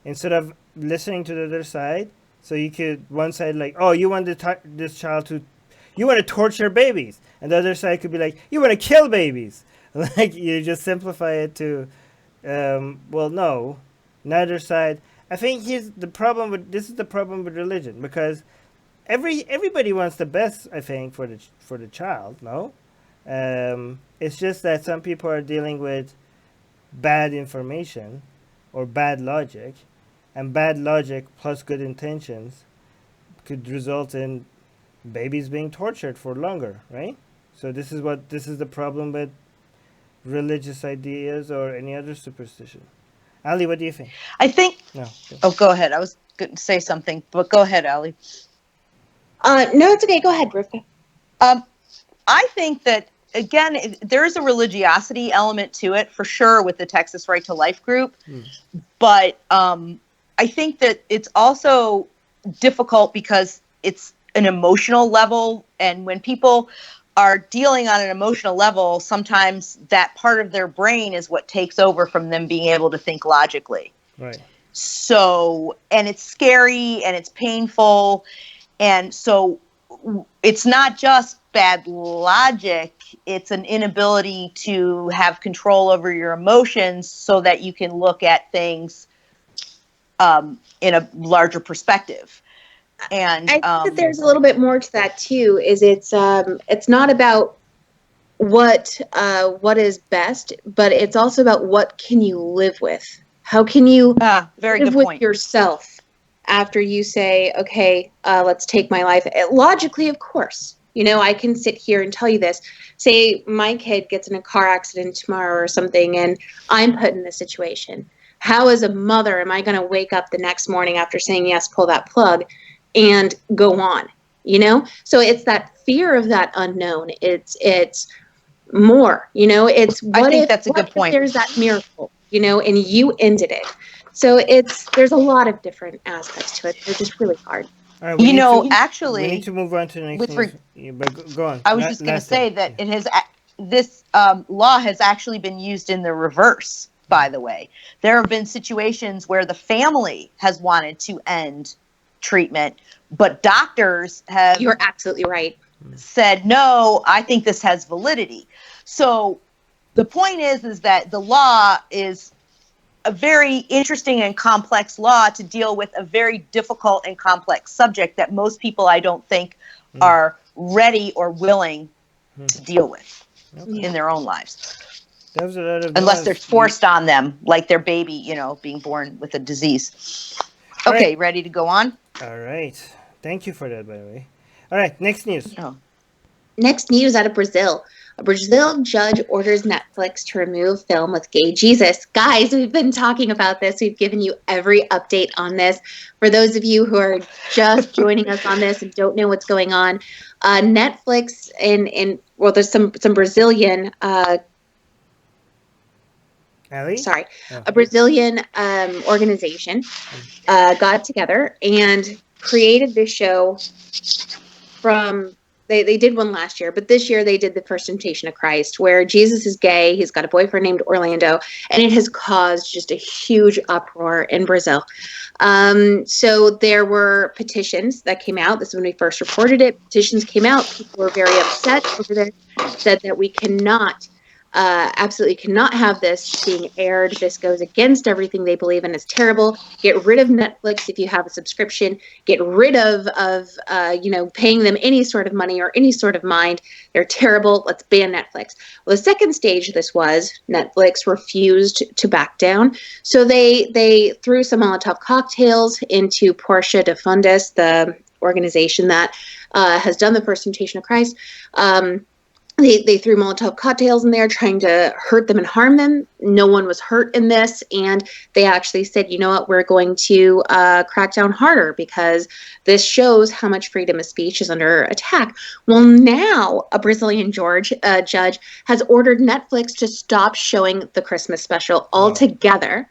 instead of listening to the other side, so you could one side you want this child to, you want to torture babies, and the other side could be like, you want to kill babies. You just simplify it to, no, neither side. I think this is the problem with religion, because everybody wants the best, I think, for the child. No, it's just that some people are dealing with bad information or bad logic, and bad logic plus good intentions could result in babies being tortured for longer, right? So this is the problem with religious ideas or any other superstition. Ali, what do you think? I think. No. Oh, go ahead. I was going to say something, but go ahead, Ali. No, it's okay. Go ahead, Rivka. I think that, again, there is a religiosity element to it, for sure, with the Texas Right to Life group. But I think that it's also difficult because it's an emotional level. And when people are dealing on an emotional level, sometimes that part of their brain is what takes over from them being able to think logically. Right. So, and it's scary and it's painful. And so it's not just bad logic, it's an inability to have control over your emotions so that you can look at things in a larger perspective. And I think that there's a little bit more to that too. It's not about what is best, but it's also about what can you live with. How can you very live good with point. yourself after you say, okay, let's take my life. Logically, of course, I can sit here and tell you this. Say my kid gets in a car accident tomorrow or something, and I'm put in this situation. How, as a mother, am I going to wake up the next morning after saying yes, pull that plug, and go on? So it's that fear of that unknown. It's more. It's what I think if, that's a good point. There's that miracle, and you ended it. So there's a lot of different aspects to it. They're just really hard. All right, actually, we need to move on to the next news. But go on. I was just going to say that it has this law has actually been used in the reverse. By the way, there have been situations where the family has wanted to end treatment, but doctors have. You're absolutely right. Said no. I think this has validity. So the point is that the law is a very interesting and complex law to deal with a very difficult and complex subject that most people, I don't think, are ready or willing to deal with in their own lives. Unless they're forced on them, like their baby, being born with a disease. Okay, right. Ready to go on? All right. Thank you for that, by the way. All right, next news. Next news out of Brazil. A Brazil judge orders Netflix to remove film with gay Jesus. Guys, we've been talking about this. We've given you every update on this. For those of you who are just joining us on this and don't know what's going on, Netflix there's some Brazilian a Brazilian organization got together and created this show from, they did one last year, but this year they did the First Temptation of Christ, where Jesus is gay, he's got a boyfriend named Orlando, and it has caused just a huge uproar in Brazil. So there were petitions that came out. This is when we first reported it. Petitions came out. People were very upset over this, said that we cannot absolutely cannot have this being aired. This goes against everything they believe in. It's terrible. Get rid of Netflix if you have a subscription. Get rid of paying them any sort of money or any sort of mind. They're terrible. Let's ban Netflix. Well, the second stage of this was Netflix refused to back down. So they threw some Molotov cocktails into Portia de Fundus, the organization that has done the First Temptation of Christ. They threw Molotov cocktails in there trying to hurt them and harm them. No one was hurt in this. And they actually said, you know what, we're going to crack down harder because this shows how much freedom of speech is under attack. Well, now a Brazilian judge has ordered Netflix to stop showing the Christmas special altogether.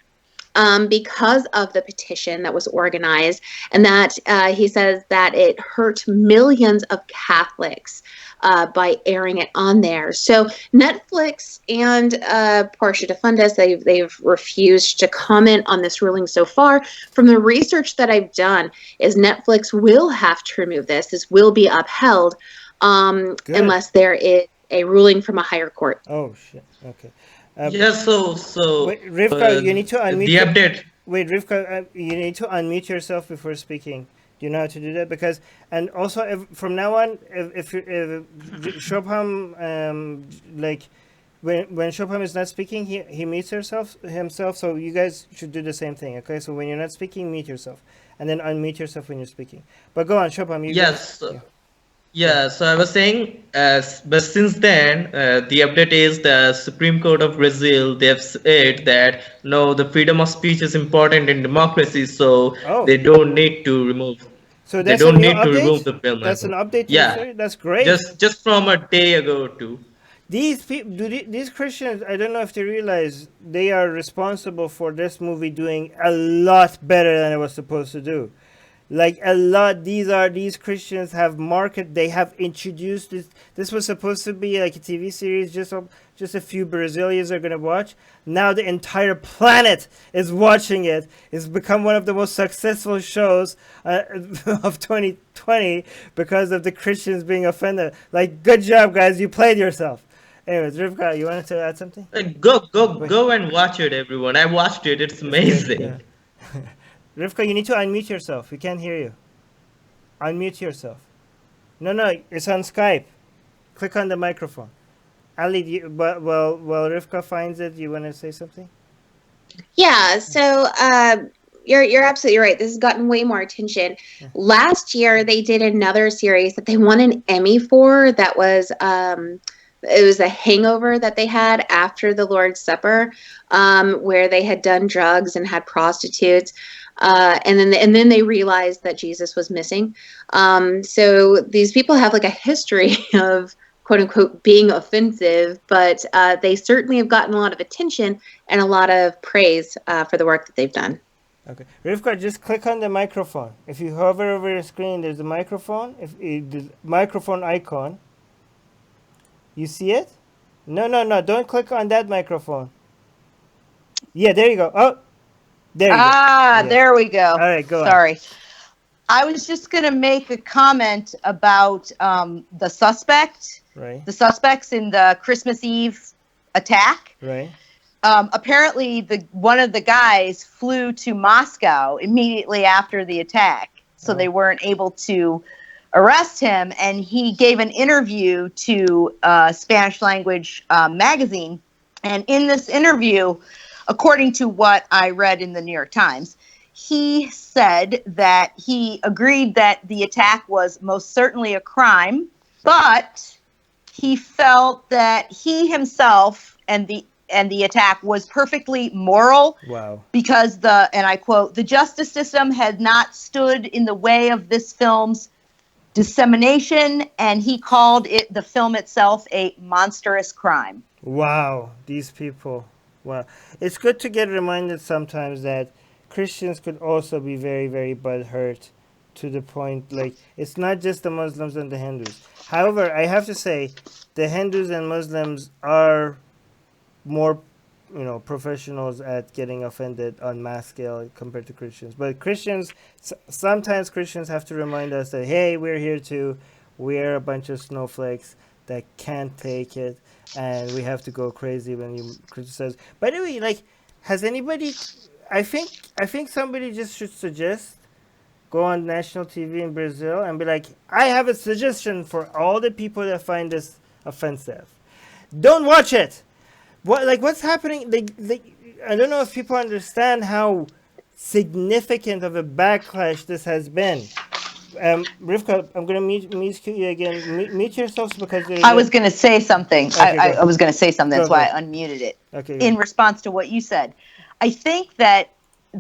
Because of the petition that was organized, and that he says that it hurt millions of Catholics by airing it on there. So Netflix and Portia de Fundus, they've refused to comment on this ruling so far. From the research that I've done, is Netflix will have to remove this. This will be upheld unless there is a ruling from a higher court. Oh shit. Okay. Yeah, so Wait, Rivka, you need to unmute. the update. Wait, Rivka, you need to unmute yourself before speaking. Do you know how to do that? Because, and also, from now on, if Shobham, when Shobham is not speaking, he mutes himself. So you guys should do the same thing, okay? So when you're not speaking, mute yourself, and then unmute yourself when you're speaking. But go on, Shobham. Yes. Yeah, so I was saying, but since then, the update is the Supreme Court of Brazil, they have said that, no, the freedom of speech is important in democracy, so they don't need to remove. So that's they don't need update? to remove the film. That's an update. Yeah, that's great. Just from a day ago or two. These people, these Christians, I don't know if they realize they are responsible for this movie doing a lot better than it was supposed to do. Like a lot, these Christians have they have introduced this. This was supposed to be like a TV series, just a few Brazilians are gonna watch. Now the entire planet is watching it. It's become one of the most successful shows of 2020 because of the Christians being offended. Like, good job, guys, you played yourself. Anyways, Rivka, you wanted to add something? Go and watch it, everyone. I watched it. It's amazing. Yeah. Rivka, you need to unmute yourself. We can't hear you. Unmute yourself. No, it's on Skype. Click on the microphone. Ali, while Rivka finds it, you want to say something? Yeah, so you're absolutely right. This has gotten way more attention. Yeah. Last year, they did another series that they won an Emmy for that was... it was a hangover that they had after the Lord's Supper, where they had done drugs and had prostitutes. And then they realized that Jesus was missing. So these people have like a history of quote unquote being offensive, but they certainly have gotten a lot of attention and a lot of praise for the work that they've done. Okay, Rivka, just click on the microphone. If you hover over your screen, there's a microphone. The microphone icon. You see it? No, don't click on that microphone. Yeah, there you go. Oh. There you go. Yeah. There we go. All right, go on. Sorry. I was just going to make a comment about the suspect. Right. The suspects in the Christmas Eve attack. Right. Apparently, one of the guys flew to Moscow immediately after the attack, so they weren't able to arrest him. And he gave an interview to a Spanish-language magazine. And in this interview, according to what I read in the New York Times, he said that he agreed that the attack was most certainly a crime, but he felt that he himself and the attack was perfectly moral. Wow. Because and I quote, the justice system had not stood in the way of this film's dissemination, and he called the film itself a monstrous crime. Wow, these people. Wow. It's good to get reminded sometimes that Christians could also be very, very butthurt to the point, like, it's not just the Muslims and the Hindus. However, I have to say, the Hindus and Muslims are more, professionals at getting offended on mass scale compared to Christians. But sometimes Christians have to remind us that, hey, we're here too. We're a bunch of snowflakes. that can't take it, and we have to go crazy when you criticize. By the way, like, has anybody? I think somebody just should suggest go on national TV in Brazil and be like, I have a suggestion for all the people that find this offensive. Don't watch it. What's happening? I don't know if people understand how significant of a backlash this has been. Rivka, I'm gonna mute you again. Mute yourselves because I was going to say something. Okay, I was going to say something. That's Go why ahead. I unmuted it. Okay. In response to what you said, I think that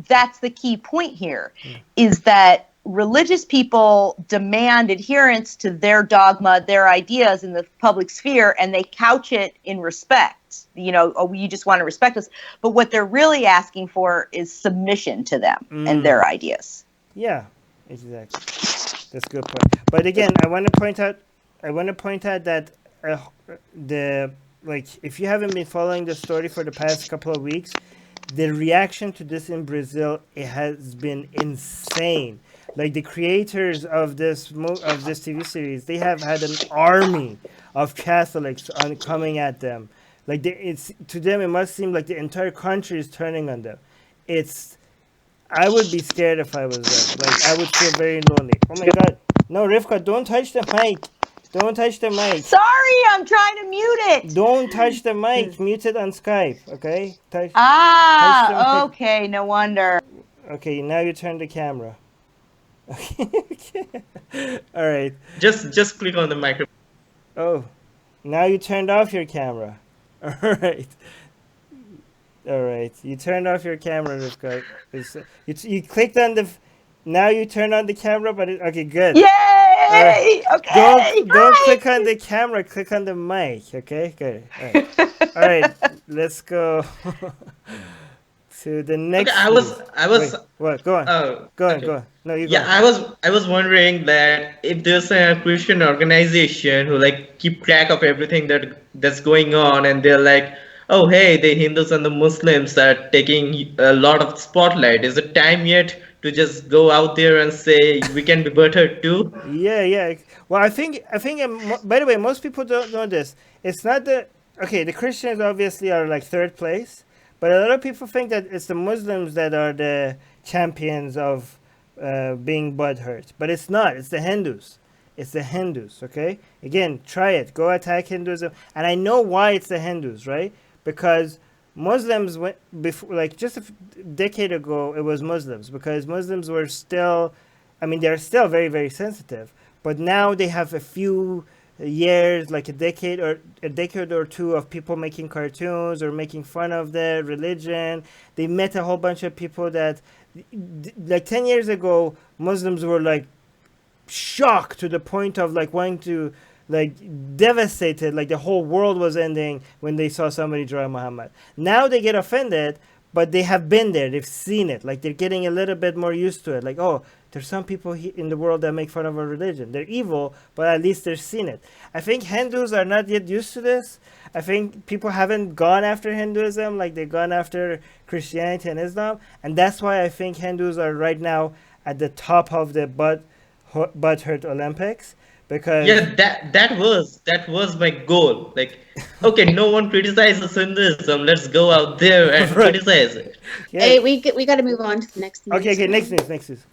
that's the key point here, is that religious people demand adherence to their dogma, their ideas in the public sphere, and they couch it in respect. You know, oh, you just want to respect us. But what they're really asking for is submission to them and their ideas. Yeah, exactly. That's a good point. But again, I want to point out that if you haven't been following the story for the past couple of weeks, the reaction to this in Brazil, it has been insane. Like, the creators of this TV series, they have had an army of Catholics coming at them. Like, to them, it must seem like the entire country is turning on them. I would be scared if I was them. Like, I would feel very lonely. Oh my God! No, Rivka, don't touch the mic. Don't touch the mic. Sorry, I'm trying to mute it. Don't touch the mic. Mute it on Skype, okay? touch Okay, no wonder. Okay, now you turn the camera. Okay. All right. Just click on the microphone. Oh, now you turned off your camera. All right. All right. You turned off your camera, Rivka. You clicked on the. Now you turn on the camera, but okay, good. Yay! Right. Okay. Don't click on the camera. Click on the mic. Okay, good. All right. All right. Let's go to the next. Okay, I was. Wait, what? Go on. Oh, Go on. okay. Go on. No, you go. Yeah, I was wondering that if there's a Christian organization who like keep track of everything that's going on, and they're like, oh hey, the Hindus and the Muslims are taking a lot of spotlight. Is it time yet to just go out there and say we can be better too? Yeah. Well, I think. By the way, most people don't know this. It's not the Christians obviously are like third place, but a lot of people think that it's the Muslims that are the champions of being butthurt. But it's not. It's the Hindus. It's the Hindus. Okay. Again, try it. Go attack Hinduism, and I know why it's the Hindus, right? Because Muslims went before, like just a decade ago, it was Muslims, because Muslims were still, they're still very, very sensitive, but now they have a few years, like a decade or two of people making cartoons or making fun of their religion. They met a whole bunch of people that, like 10 years ago, Muslims were like shocked to the point of like wanting to, like, devastated, like the whole world was ending when they saw somebody draw Muhammad. Now they get offended, but they have been there, they've seen it, like they're getting a little bit more used to it. Like, oh, there's some people in the world that make fun of our religion. They're evil, but at least they've seen it. I think Hindus are not yet used to this. I think people haven't gone after Hinduism like they've gone after Christianity and Islam, and that's why I think Hindus are right now at the top of the butthurt Olympics. Because that was my goal. Like, okay, no one criticizes Hinduism. Let's go out there and criticize it. Yeah. Hey, we got to move on to the next news. Okay, next news.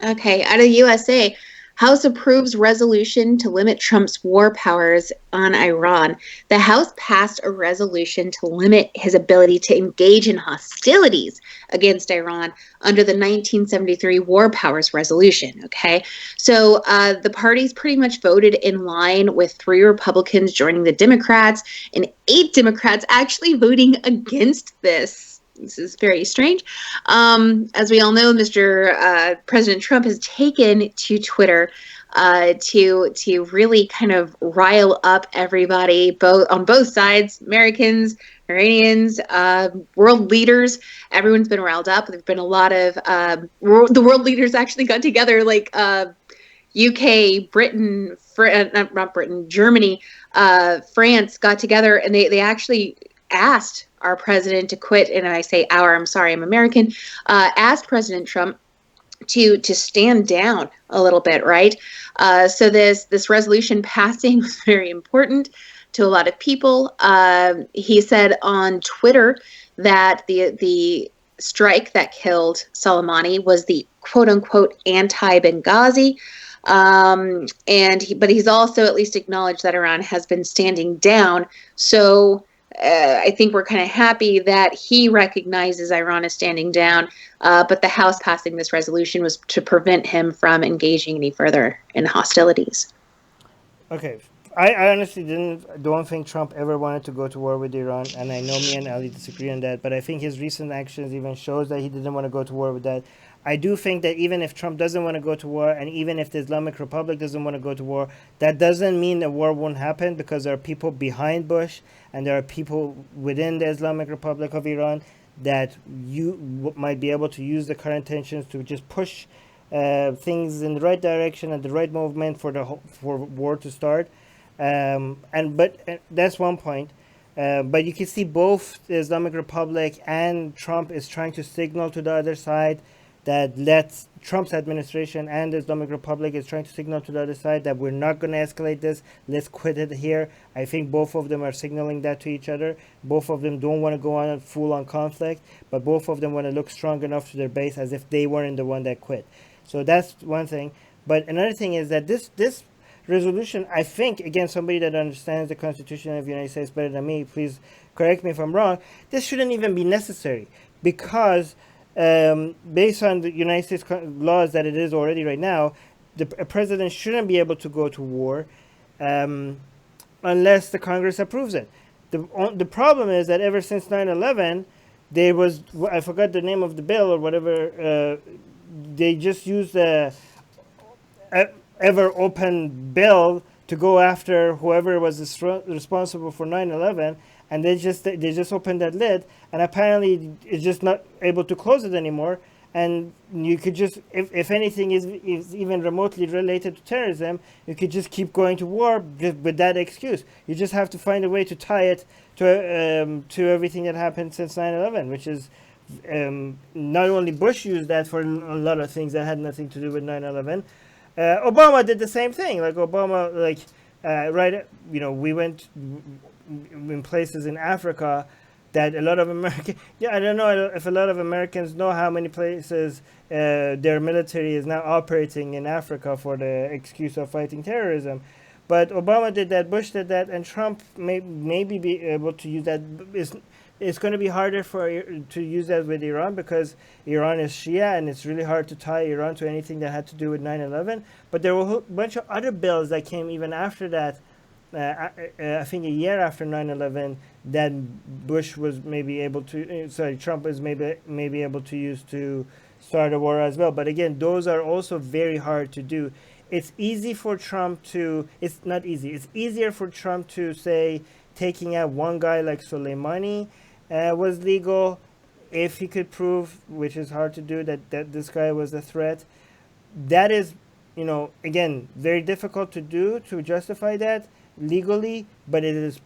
Okay, out of the USA, House approves resolution to limit Trump's war powers on Iran. The House passed a resolution to limit his ability to engage in hostilities against Iran under the 1973 War Powers Resolution. Okay, so the parties pretty much voted in line, with 3 Republicans joining the Democrats and 8 Democrats actually voting against this. This is very strange. As we all know, Mr. President Trump has taken to Twitter to really kind of rile up everybody, on both sides, Americans, Iranians, world leaders. Everyone's been riled up. There've been a lot of the world leaders actually got together, like UK, Britain, not Britain, Germany, France got together, and they actually asked our president to quit. And I say our, I'm sorry, I'm American, asked President Trump to stand down a little bit, right? So this resolution passing was very important to a lot of people. He said on Twitter that the strike that killed Soleimani was the quote unquote anti-Benghazi. But he's also at least acknowledged that Iran has been standing down. So I think we're kind of happy that he recognizes Iran is standing down. But the House passing this resolution was to prevent him from engaging any further in hostilities. Okay. I honestly don't think Trump ever wanted to go to war with Iran, and I know me and Ali disagree on that, but I think his recent actions even shows that he didn't want to go to war with that. I do think that even if Trump doesn't want to go to war, and even if the Islamic Republic doesn't want to go to war, that doesn't mean a war won't happen, because there are people behind Bush, and there are people within the Islamic Republic of Iran that might be able to use the current tensions to just push things in the right direction and the right movement for war to start. But that's one point. But you can see both the Islamic Republic and Trump is trying to signal to the other side that Trump's administration and the Islamic Republic is trying to signal to the other side that we're not going to escalate this. Let's quit it here. I think both of them are signaling that to each other. Both of them don't want to go on a full-on conflict, but both of them want to look strong enough to their base as if they weren't the one that quit. So that's one thing. But another thing is that this resolution, I think, again, somebody that understands the Constitution of the United States better than me, please correct me if I'm wrong, this shouldn't even be necessary, because based on the United States laws that it is already right now, a president shouldn't be able to go to war unless the Congress approves it. The problem is that ever since 9/11, there was, I forgot the name of the bill or whatever, they just used the ever open bill to go after whoever was responsible for 9/11, and they just opened that lid, and apparently it's just not able to close it anymore. And you could just, if anything is even remotely related to terrorism, you could just keep going to war with that excuse. You just have to find a way to tie it to everything that happened since 9/11, which is not only Bush used that for a lot of things that had nothing to do with 9/11. Obama did the same thing. Like Obama, right? We went in places in Africa that a lot of Americans. Yeah, I don't know if a lot of Americans know how many places their military is now operating in Africa for the excuse of fighting terrorism. But Obama did that, Bush did that, and Trump may maybe be able to use that. It's going to be harder to use that with Iran, because Iran is Shia, and it's really hard to tie Iran to anything that had to do with 9/11. But there were a bunch of other bills that came even after that, I think a year after 9/11, that Bush was maybe able to, Trump was maybe able to use to start a war as well. But again, those are also very hard to do. It's easy for Trump to, it's not easy, it's easier for Trump to say taking out one guy like Soleimani was legal, if he could prove, which is hard to do, that this guy was a threat. That is, again, very difficult to do, to justify that legally, but it's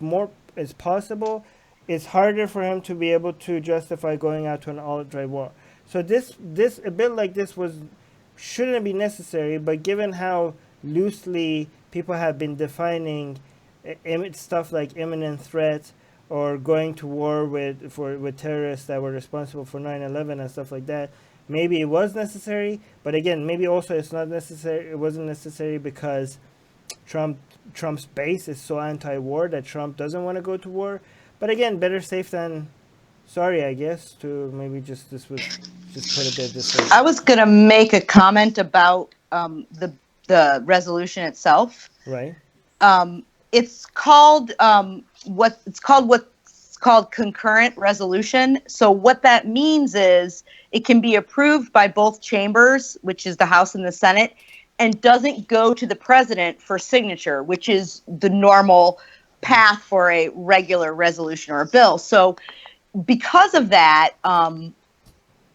possible. It's harder for him to be able to justify going out to an outright war. So a bill like this shouldn't be necessary, but given how loosely people have been defining stuff like imminent threat or going to war with terrorists that were responsible for 9/11 and stuff like that, maybe it was necessary. But again, maybe also it's not necessary. It wasn't necessary because Trump's base is so anti-war that Trump doesn't want to go to war. But again, better safe than sorry, I guess. To maybe just put it there this way. I was gonna make a comment about the resolution itself. Right. It's called what's called concurrent resolution. So what that means is it can be approved by both chambers, which is the House and the Senate, and doesn't go to the president for signature, which is the normal path for a regular resolution or a bill. So because of that, a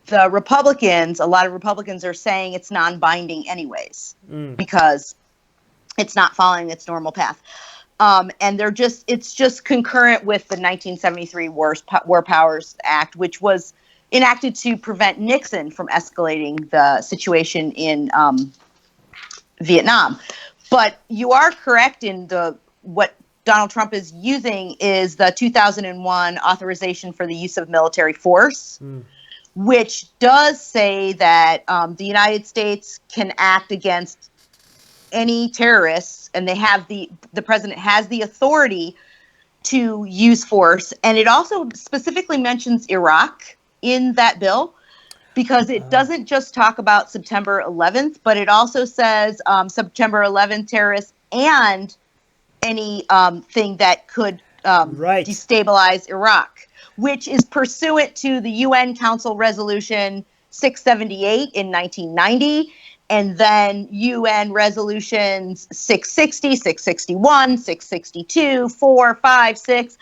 lot of Republicans are saying it's non-binding anyways, because it's not following its normal path. And it's just concurrent with the 1973 War Powers Act, which was enacted to prevent Nixon from escalating the situation in Vietnam. But you are correct in what Donald Trump is using is the 2001 authorization for the use of military force, which does say that the United States can act against any terrorists, and the president has the authority to use force. And it also specifically mentions Iraq in that bill, because it doesn't just talk about September 11th, but it also says September 11th terrorists and any thing that could destabilize Iraq, which is pursuant to the UN Council Resolution 678 in 1990, and then UN Resolutions 660, 661, 662, 4, 5, 6,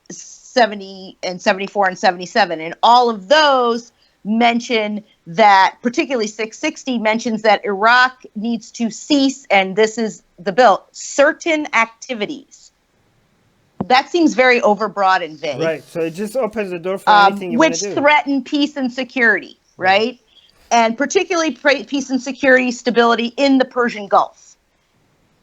70, and 74, and 77. And all of those mention that, particularly 660 mentions that Iraq needs to cease, and this is the bill, certain activities. That seems very overbroad and vague. Right, so it just opens the door for anything you want to do. Which threaten peace and security, right? And particularly peace and security, stability in the Persian Gulf.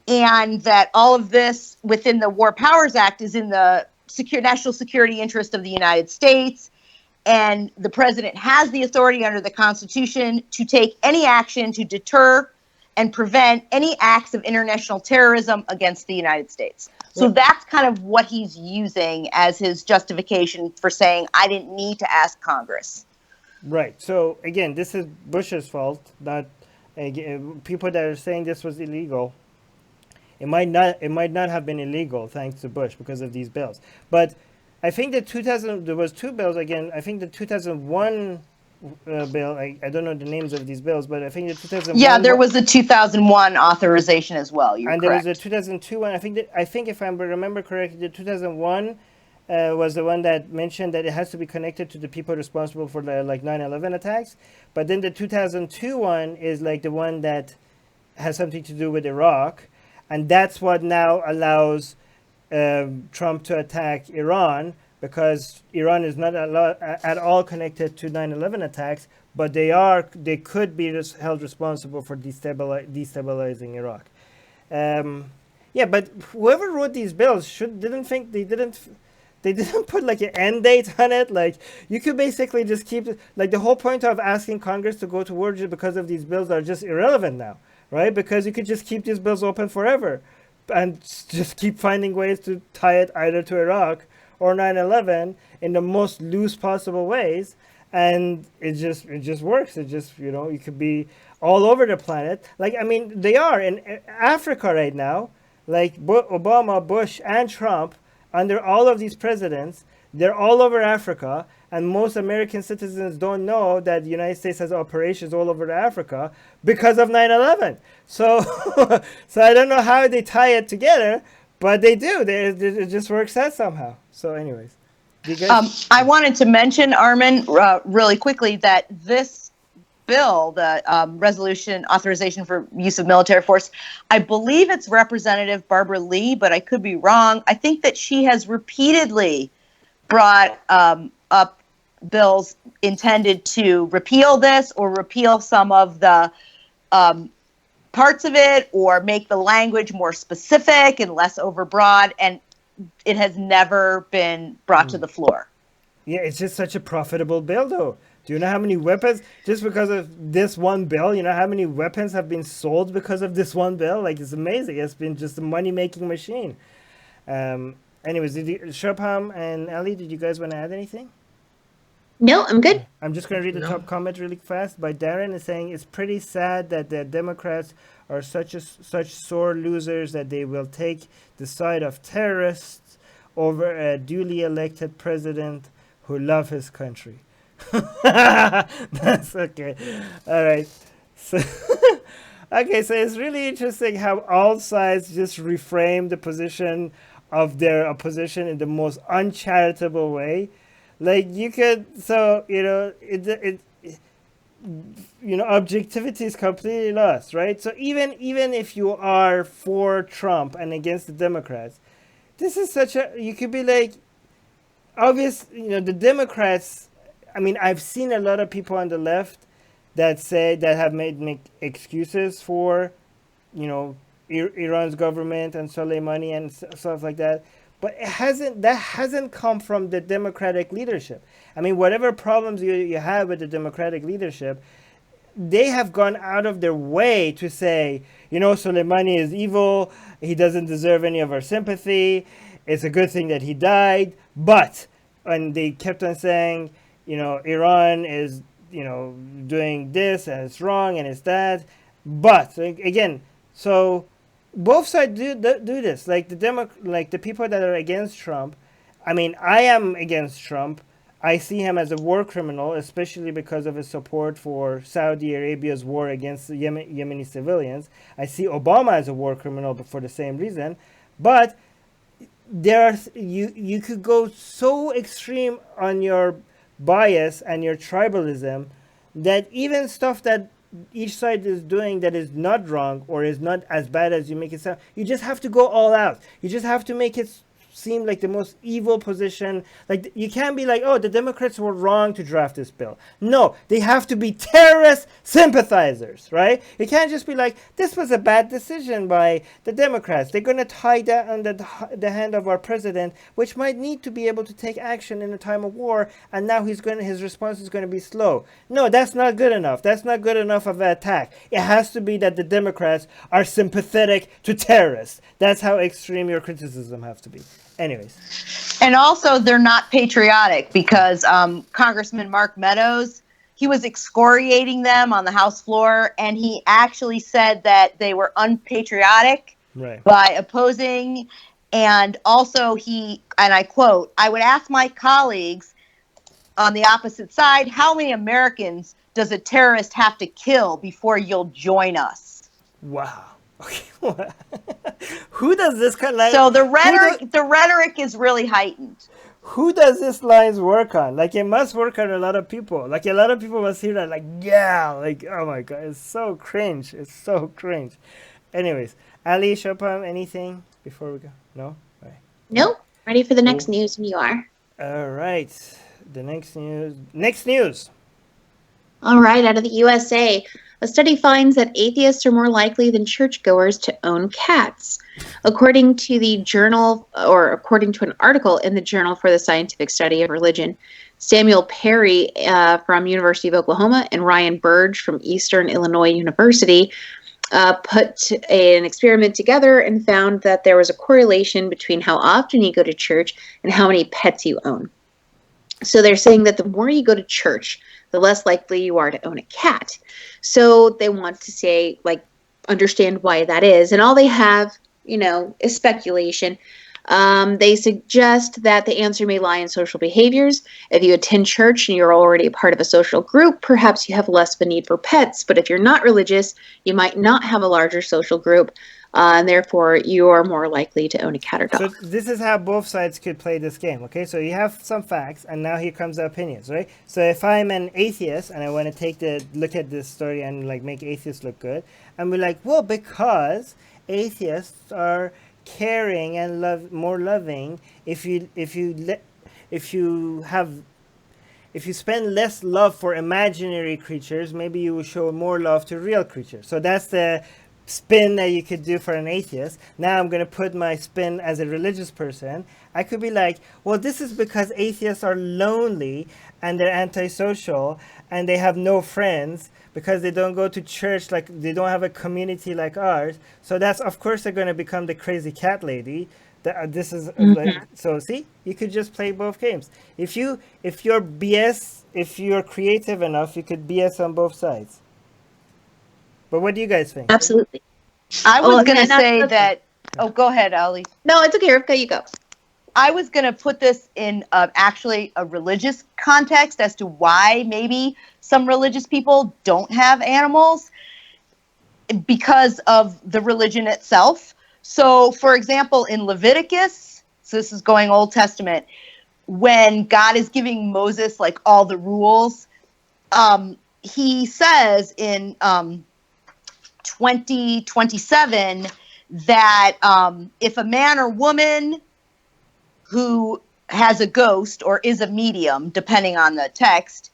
And that all of this within the War Powers Act is in the national security interest of the United States. And the president has the authority under the Constitution to take any action to deter and prevent any acts of international terrorism against the United States. So that's kind of what he's using as his justification for saying, I didn't need to ask Congress. Right. So again, this is Bush's fault, not people that are saying this was illegal. It might not have been illegal thanks to Bush because of these bills. But I think there was two bills again. I think the 2001 bill. I don't know the names of these bills, but I think the 2001. Yeah, there was the 2001 authorization as well. You're and correct. There was the 2002 one. I think if I remember correctly, the 2001 was the one that mentioned that it has to be connected to the people responsible for the 9/11 attacks. But then the 2002 one is like the one that has something to do with Iraq, and that's what now allows Trump to attack Iran, because Iran is not at all connected to 9/11 attacks, but they could be held responsible for destabilizing Iraq. Yeah, but whoever wrote these bills they didn't put like an end date on it. Like, you could basically just keep the whole point of asking Congress to go to war just because of these bills are just irrelevant now, right? Because you could just keep these bills open forever and just keep finding ways to tie it either to Iraq or 9/11 in the most loose possible ways, and it just works. It just, you could be all over the planet. They are in Africa right now, like Obama, Bush, and Trump. Under all of these presidents, they're all over Africa, and most American citizens don't know that the United States has operations all over Africa because of 9/11. So, so I don't know how they tie it together, but they do. It just works out somehow. So, anyways, you guys? I wanted to mention, Armin, really quickly, that this bill, the resolution authorization for use of military force, I believe it's Representative Barbara Lee, but I could be wrong. I think that she has repeatedly brought up bills intended to repeal this or repeal some of the parts of it, or make the language more specific and less overbroad, and it has never been brought to the floor. Yeah, it's just such a profitable bill, though. Do you know how many weapons, just because of this one bill, how many weapons have been sold because of this one bill? Like, it's amazing. It's been just a money-making machine. Anyways, Shubham and Ali, did you guys want to add anything? No, I'm good. I'm just going to read the top comment really fast by Darren. Is saying, it's pretty sad that the Democrats are such sore losers that they will take the side of terrorists over a duly elected president who loves his country. That's okay. All right. So, okay, so it's really interesting how all sides just reframe the position of their opposition in the most uncharitable way. Like, you could, so, objectivity is completely lost, right? So even if you are for Trump and against the Democrats, this is you could be like, obvious, the Democrats I mean, I've seen a lot of people on the left that say that have make excuses for, you know, Iran's government and Soleimani and stuff like that. But that hasn't come from the democratic leadership. I mean, whatever problems you have with the democratic leadership, they have gone out of their way to say, you know, Soleimani is evil. He doesn't deserve any of our sympathy. It's a good thing that he died. But, and they kept on saying, you know, Iran is, you know, doing this and it's wrong and it's that. But again, so both sides do this. Like the people that are against Trump. I mean, I am against Trump. I see him as a war criminal, especially because of his support for Saudi Arabia's war against the Yemeni civilians. I see Obama as a war criminal for the same reason. But there are, you could go so extreme on your bias and your tribalism that even stuff that each side is doing that is not wrong or is not as bad as you make it sound, you just have to go all out. You just have to make it seem like the most evil position. Like, you can't be like, oh, the Democrats were wrong to draft this bill. No, they have to be terrorist sympathizers, right? You can't just be like, this was a bad decision by the Democrats. They're going to tie that under the hand of our president, which might need to be able to take action in a time of war, and now his response is going to be slow. No, that's not good enough. That's not good enough of an attack. It has to be that the Democrats are sympathetic to terrorists. That's how extreme your criticism has to be. Anyways. And also, they're not patriotic because Congressman Mark Meadows, he was excoriating them on the House floor, and he actually said that they were unpatriotic by opposing. And also, and I quote, "I would ask my colleagues on the opposite side, how many Americans does a terrorist have to kill before you'll join us?" Wow. Okay. Who does this kind of like? So the rhetoric is really heightened. Who does this lines work on? Like, it must work on a lot of people. Like, a lot of people must hear that. Like, yeah, like, oh my god, it's so cringe. It's so cringe. Anyways, Ali, Shopam, anything before we go? No. All right. Nope. Ready for the next news when you are. All right. The next news. Next news. All right, out of the USA. A study finds that atheists are more likely than churchgoers to own cats. According to an article in the Journal for the Scientific Study of Religion, Samuel Perry from University of Oklahoma and Ryan Burge from Eastern Illinois University put an experiment together and found that there was a correlation between how often you go to church and how many pets you own. So they're saying that the more you go to church, the less likely you are to own a cat. So they want to say, like, understand why that is. And all they have, is speculation. They suggest that the answer may lie in social behaviors. If you attend church and you're already a part of a social group, perhaps you have less of a need for pets. But if you're not religious, you might not have a larger social group. And therefore, you are more likely to own a cat or dog. So this is how both sides could play this game, okay? So you have some facts, and now here comes the opinions, right? So if I'm an atheist, and I want to look at this story and, like, make atheists look good, and we're like, well, because atheists are caring and more loving, if you spend less love for imaginary creatures, maybe you will show more love to real creatures. So that's the spin that you could do for an atheist. Now I'm going to put my spin as a religious person. I could be like, well, this is because atheists are lonely and they're antisocial and they have no friends because they don't go to church, like they don't have a community like ours. So that's, of course, they're going to become the crazy cat lady. This is so see, you could just play both games. If you're creative enough, you could BS on both sides. But what do you guys think? Absolutely. I was going to say that. Oh, go ahead, Ali. No, it's okay, Rivka, you go. I was going to put this in actually a religious context as to why maybe some religious people don't have animals because of the religion itself. So, for example, in Leviticus, so this is going Old Testament, when God is giving Moses, like, all the rules, he says in 20:27 that if a man or woman who has a ghost or is a medium, depending on the text,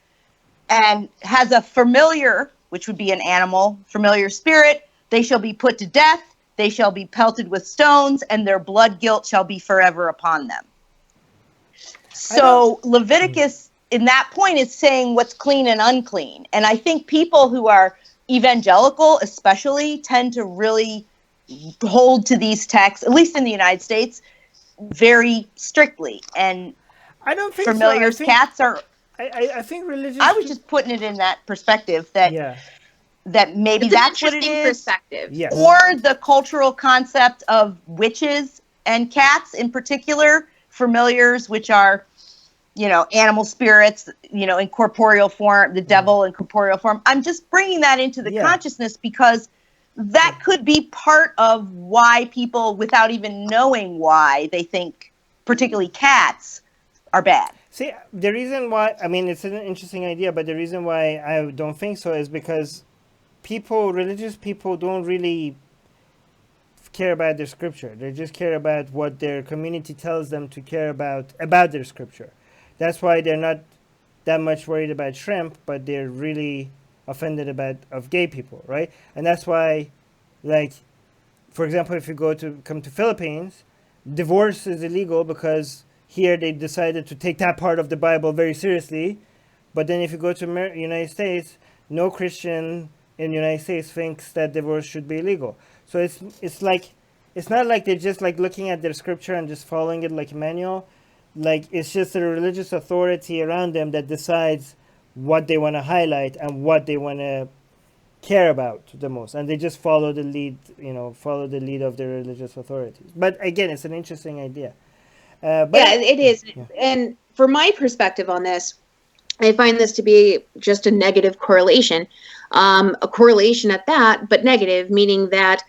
and has a familiar, which would be an animal, familiar spirit, they shall be put to death, they shall be pelted with stones, and their blood guilt shall be forever upon them. So Leviticus, in that point, is saying what's clean and unclean. And I think people who are evangelical, especially, tend to really hold to these texts, at least in the United States, very strictly. And I don't think familiars, so. I think, cats are. I think religious. I was just putting it in that perspective that that maybe It's an that's what it interesting is. perspective. Yes. Or the cultural concept of witches and cats in particular, familiars, which are, you know, animal spirits, you know, in corporeal form, the devil in corporeal form. I'm just bringing that into the consciousness because that could be part of why people, without even knowing why, they think particularly cats are bad. See, the reason why, I mean, it's an interesting idea, but the reason why I don't think so is because religious people don't really care about their scripture. They just care about what their community tells them to care about their scripture. That's why they're not that much worried about shrimp, but they're really offended of gay people, right? And that's why, like, for example, if you come to Philippines, divorce is illegal because here they decided to take that part of the Bible very seriously. But then if you go to United States, no Christian in the United States thinks that divorce should be illegal. So it's not like they're just like looking at their scripture and just following it like a manual. Like, it's just a religious authority around them that decides what they want to highlight and what they want to care about the most, and they just follow the lead of their religious authorities. But again, it's an interesting idea. It is. Yeah. And from my perspective on this, I find this to be just a negative correlation, a correlation at that, but negative, meaning that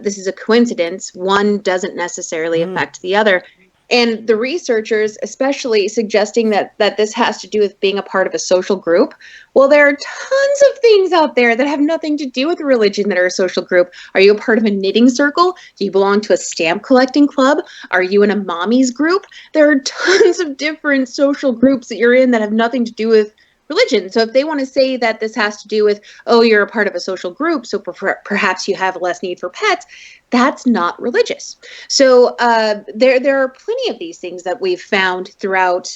this is a coincidence. One doesn't necessarily affect the other. And the researchers, especially suggesting that this has to do with being a part of a social group. Well, there are tons of things out there that have nothing to do with religion that are a social group. Are you a part of a knitting circle? Do you belong to a stamp collecting club? Are you in a mommy's group? There are tons of different social groups that you're in that have nothing to do with religion. So if they want to say that this has to do with, oh, you're a part of a social group, so perhaps you have less need for pets, that's not religious. So there are plenty of these things that we've found throughout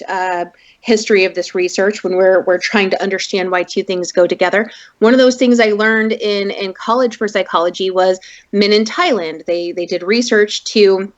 history of this research when we're trying to understand why two things go together. One of those things I learned in college for psychology was men in Thailand. They did research to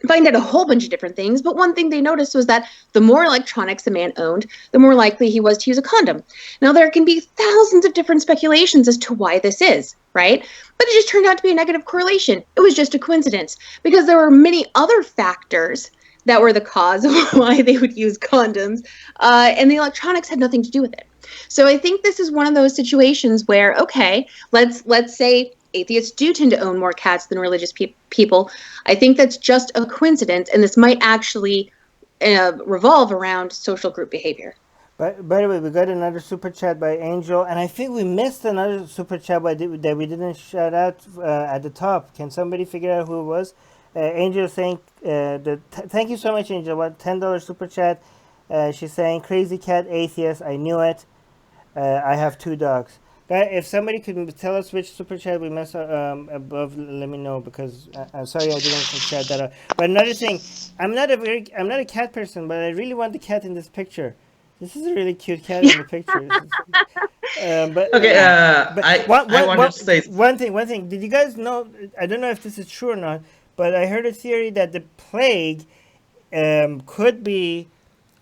find out a whole bunch of different things, but one thing they noticed was that the more electronics a man owned, the more likely he was to use a condom. Now, there can be thousands of different speculations as to why this is, right? But it just turned out to be a negative correlation. It was just a coincidence because there were many other factors that were the cause of why they would use condoms, and the electronics had nothing to do with it. So I think this is one of those situations where, okay, let's say atheists do tend to own more cats than religious people. I think that's just a coincidence, and this might actually revolve around social group behavior. By the way, we got another super chat by Angel, and I think we missed another super chat that we didn't shout out at the top. Can somebody figure out who it was? Angel saying, thank you so much, Angel. What, $10 super chat? She's saying, crazy cat atheist, I knew it. I have 2 dogs. If somebody could tell us which super chat we missed above, let me know, because I'm sorry I didn't shout that out. But another thing, I'm not a cat person, but I really want the cat in this picture. This is a really cute cat in the picture. I wanted to say one thing. Did you guys know? I don't know if this is true or not, but I heard a theory that the plague could be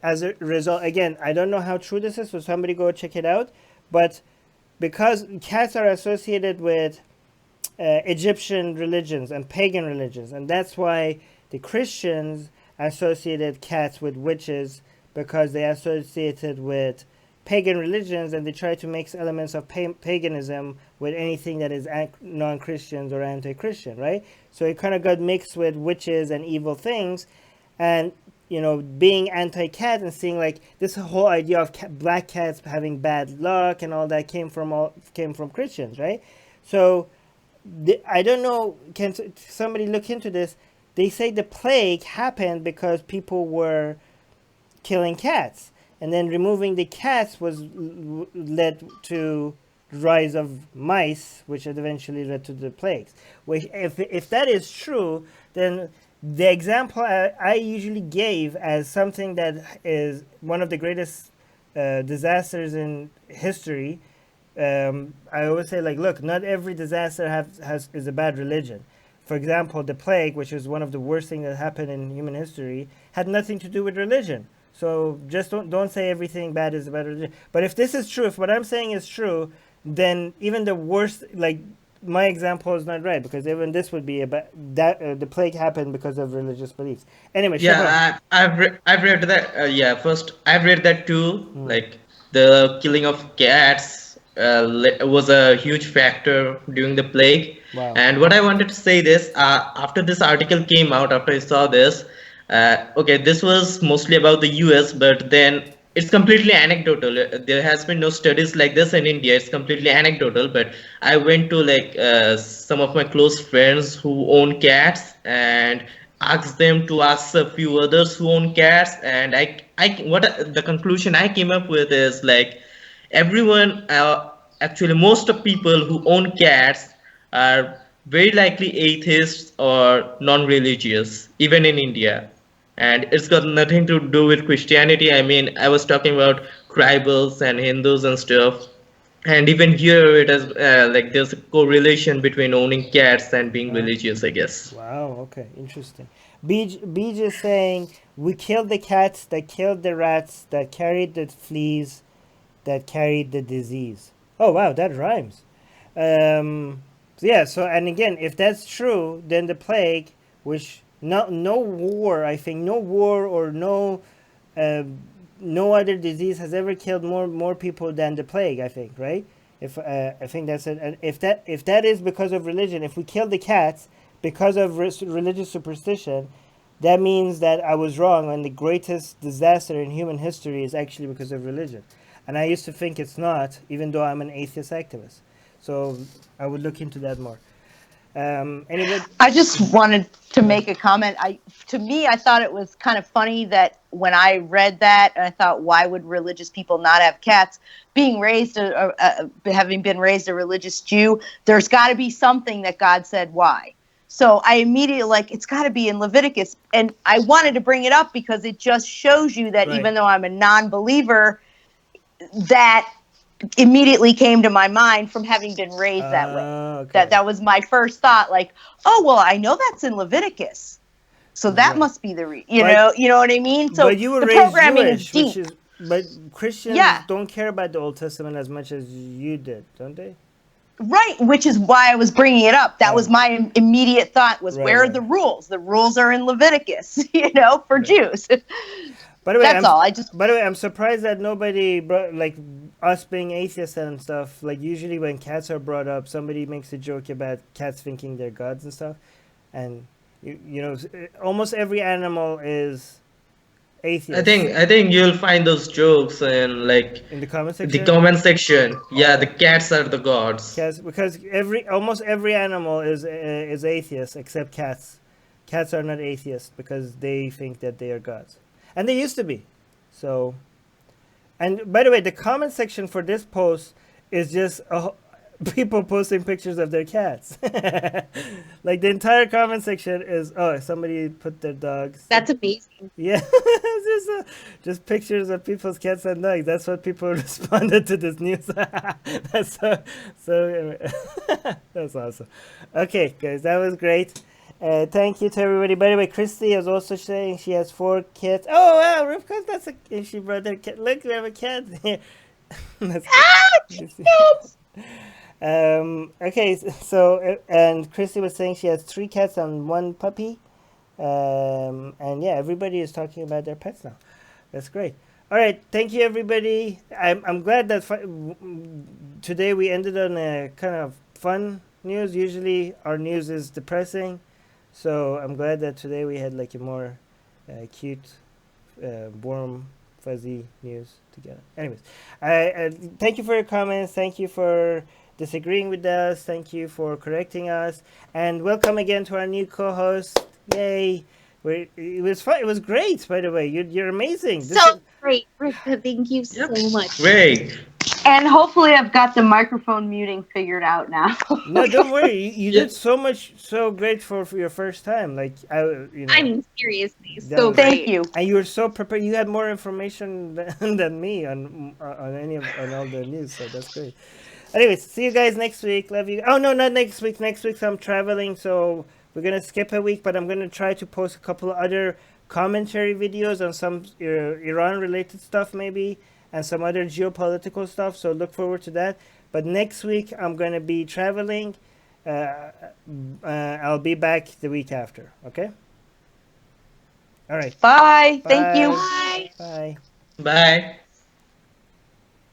as a result. Again, I don't know how true this is, so somebody go check it out. But because cats are associated with Egyptian religions and pagan religions, and that's why the Christians associated cats with witches, because they associated with pagan religions, and they try to mix elements of paganism with anything that is non-Christians or anti-Christian, right? So it kind of got mixed with witches and evil things, and being anti-cat and seeing like this whole idea of black cats having bad luck and all that came from Christians, right? So I don't know. Can somebody look into this? They say the plague happened because people were killing cats, and then removing the cats led to rise of mice, which had eventually led to the plagues. Which, if that is true, then the example I usually gave as something that is one of the greatest disasters in history, I always say, like, look, not every disaster is a bad religion. For example, the plague, which is one of the worst things that happened in human history, had nothing to do with religion. So just don't say everything bad is about religion. But if this is true, if what I'm saying is true, then even the worst, like my example is not right, because even this would be about that the plague happened because of religious beliefs. Anyway, Yeah, I've read that. Yeah, first I've read that too. Like the killing of cats was a huge factor during the plague. Wow. And what I wanted to say this after this article came out, after I saw this, okay, this was mostly about the US, but then it's completely anecdotal. There has been no studies like this in India. It's completely anecdotal. But I went to like some of my close friends who own cats and asked them to ask a few others who own cats, and what the conclusion I came up with is like everyone, actually most of people who own cats are very likely atheists or non-religious, even in India. And it's got nothing to do with Christianity. I mean, I was talking about tribals and Hindus and stuff. And even here, it is like there's a correlation between owning cats and being religious, I guess. Wow, okay, interesting. Beej is saying, we killed the cats that killed the rats that carried the fleas that carried the disease. Oh, wow, that rhymes. Yeah, so, and again, if that's true, then the plague, which no war, I think, no war or no other disease has ever killed more people than the plague, I think, right? If I think that's it. And if that is because of religion, if we kill the cats because of religious superstition, that means that I was wrong, and the greatest disaster in human history is actually because of religion. And I used to think it's not, even though I'm an atheist activist. So I would look into that more. Anybody? I just wanted to make a comment. To me, I thought it was kind of funny that when I read that, I thought, why would religious people not have cats? Being raised, having been raised a religious Jew, there's got to be something that God said why. So I immediately it's got to be in Leviticus. And I wanted to bring it up because it just shows you that even though I'm a non-believer, that immediately came to my mind from having been raised that way. Okay. That was my first thought. Like, oh well, I know that's in Leviticus, so that must be the you know what I mean. So but you were the raised programming Jewish, is deep. but Christians don't care about the Old Testament as much as you did, don't they? Right, which is why I was bringing it up. That was my immediate thought: was where are the rules? The rules are in Leviticus, for Jews. By the way, that's all. By the way, I'm surprised that nobody brought, like, us being atheists and stuff. Like, usually when cats are brought up, somebody makes a joke about cats thinking they're gods and stuff. And almost every animal is atheist. I think you'll find those jokes in the comment section. The comment section. Yeah, the cats are the gods. Cats, because almost every animal is atheist except cats. Cats are not atheists because they think that they are gods. And they used to be. So, and by the way, the comment section for this post is just people posting pictures of their cats. Like, the entire comment section is, somebody put their dogs. That's amazing. Yeah. just pictures of people's cats and dogs. That's what people responded to this news. That's so that's awesome. Okay, guys, that was great. Thank you to everybody. By the way, Christy is also saying she has 4 cats. Oh, wow, Rivka, she brought their cat. Look, we have a cat here. Cats! Okay, so, and Christy was saying she has 3 cats and 1 puppy. And yeah, everybody is talking about their pets now. That's great. All right, thank you, everybody. I'm glad that today we ended on a kind of fun news. Usually our news is depressing. So I'm glad that today we had like a more cute, warm, fuzzy news together. Anyways, I thank you for your comments. Thank you for disagreeing with us. Thank you for correcting us. And welcome again to our new co-host. Yay! It was fun. It was great, by the way. You're amazing. So great, Rika. Thank you so much. Great. And hopefully I've got the microphone muting figured out now. No, don't worry. You Yeah. did so great for your first time. Like you know. I mean, seriously, That so was- great. Thank you. And you were so prepared. You had more information than me on all the news, so that's great. Anyways, see you guys next week. Love you. Oh no, not next week. Next week I'm traveling, so we're gonna skip a week. But I'm gonna try to post a couple of other commentary videos on some Iran-related stuff, maybe, and some other geopolitical stuff. So look forward to that. But next week I'm gonna be traveling. I'll be back the week after. Okay. All right. Bye. Thank you. Bye. Bye. Bye.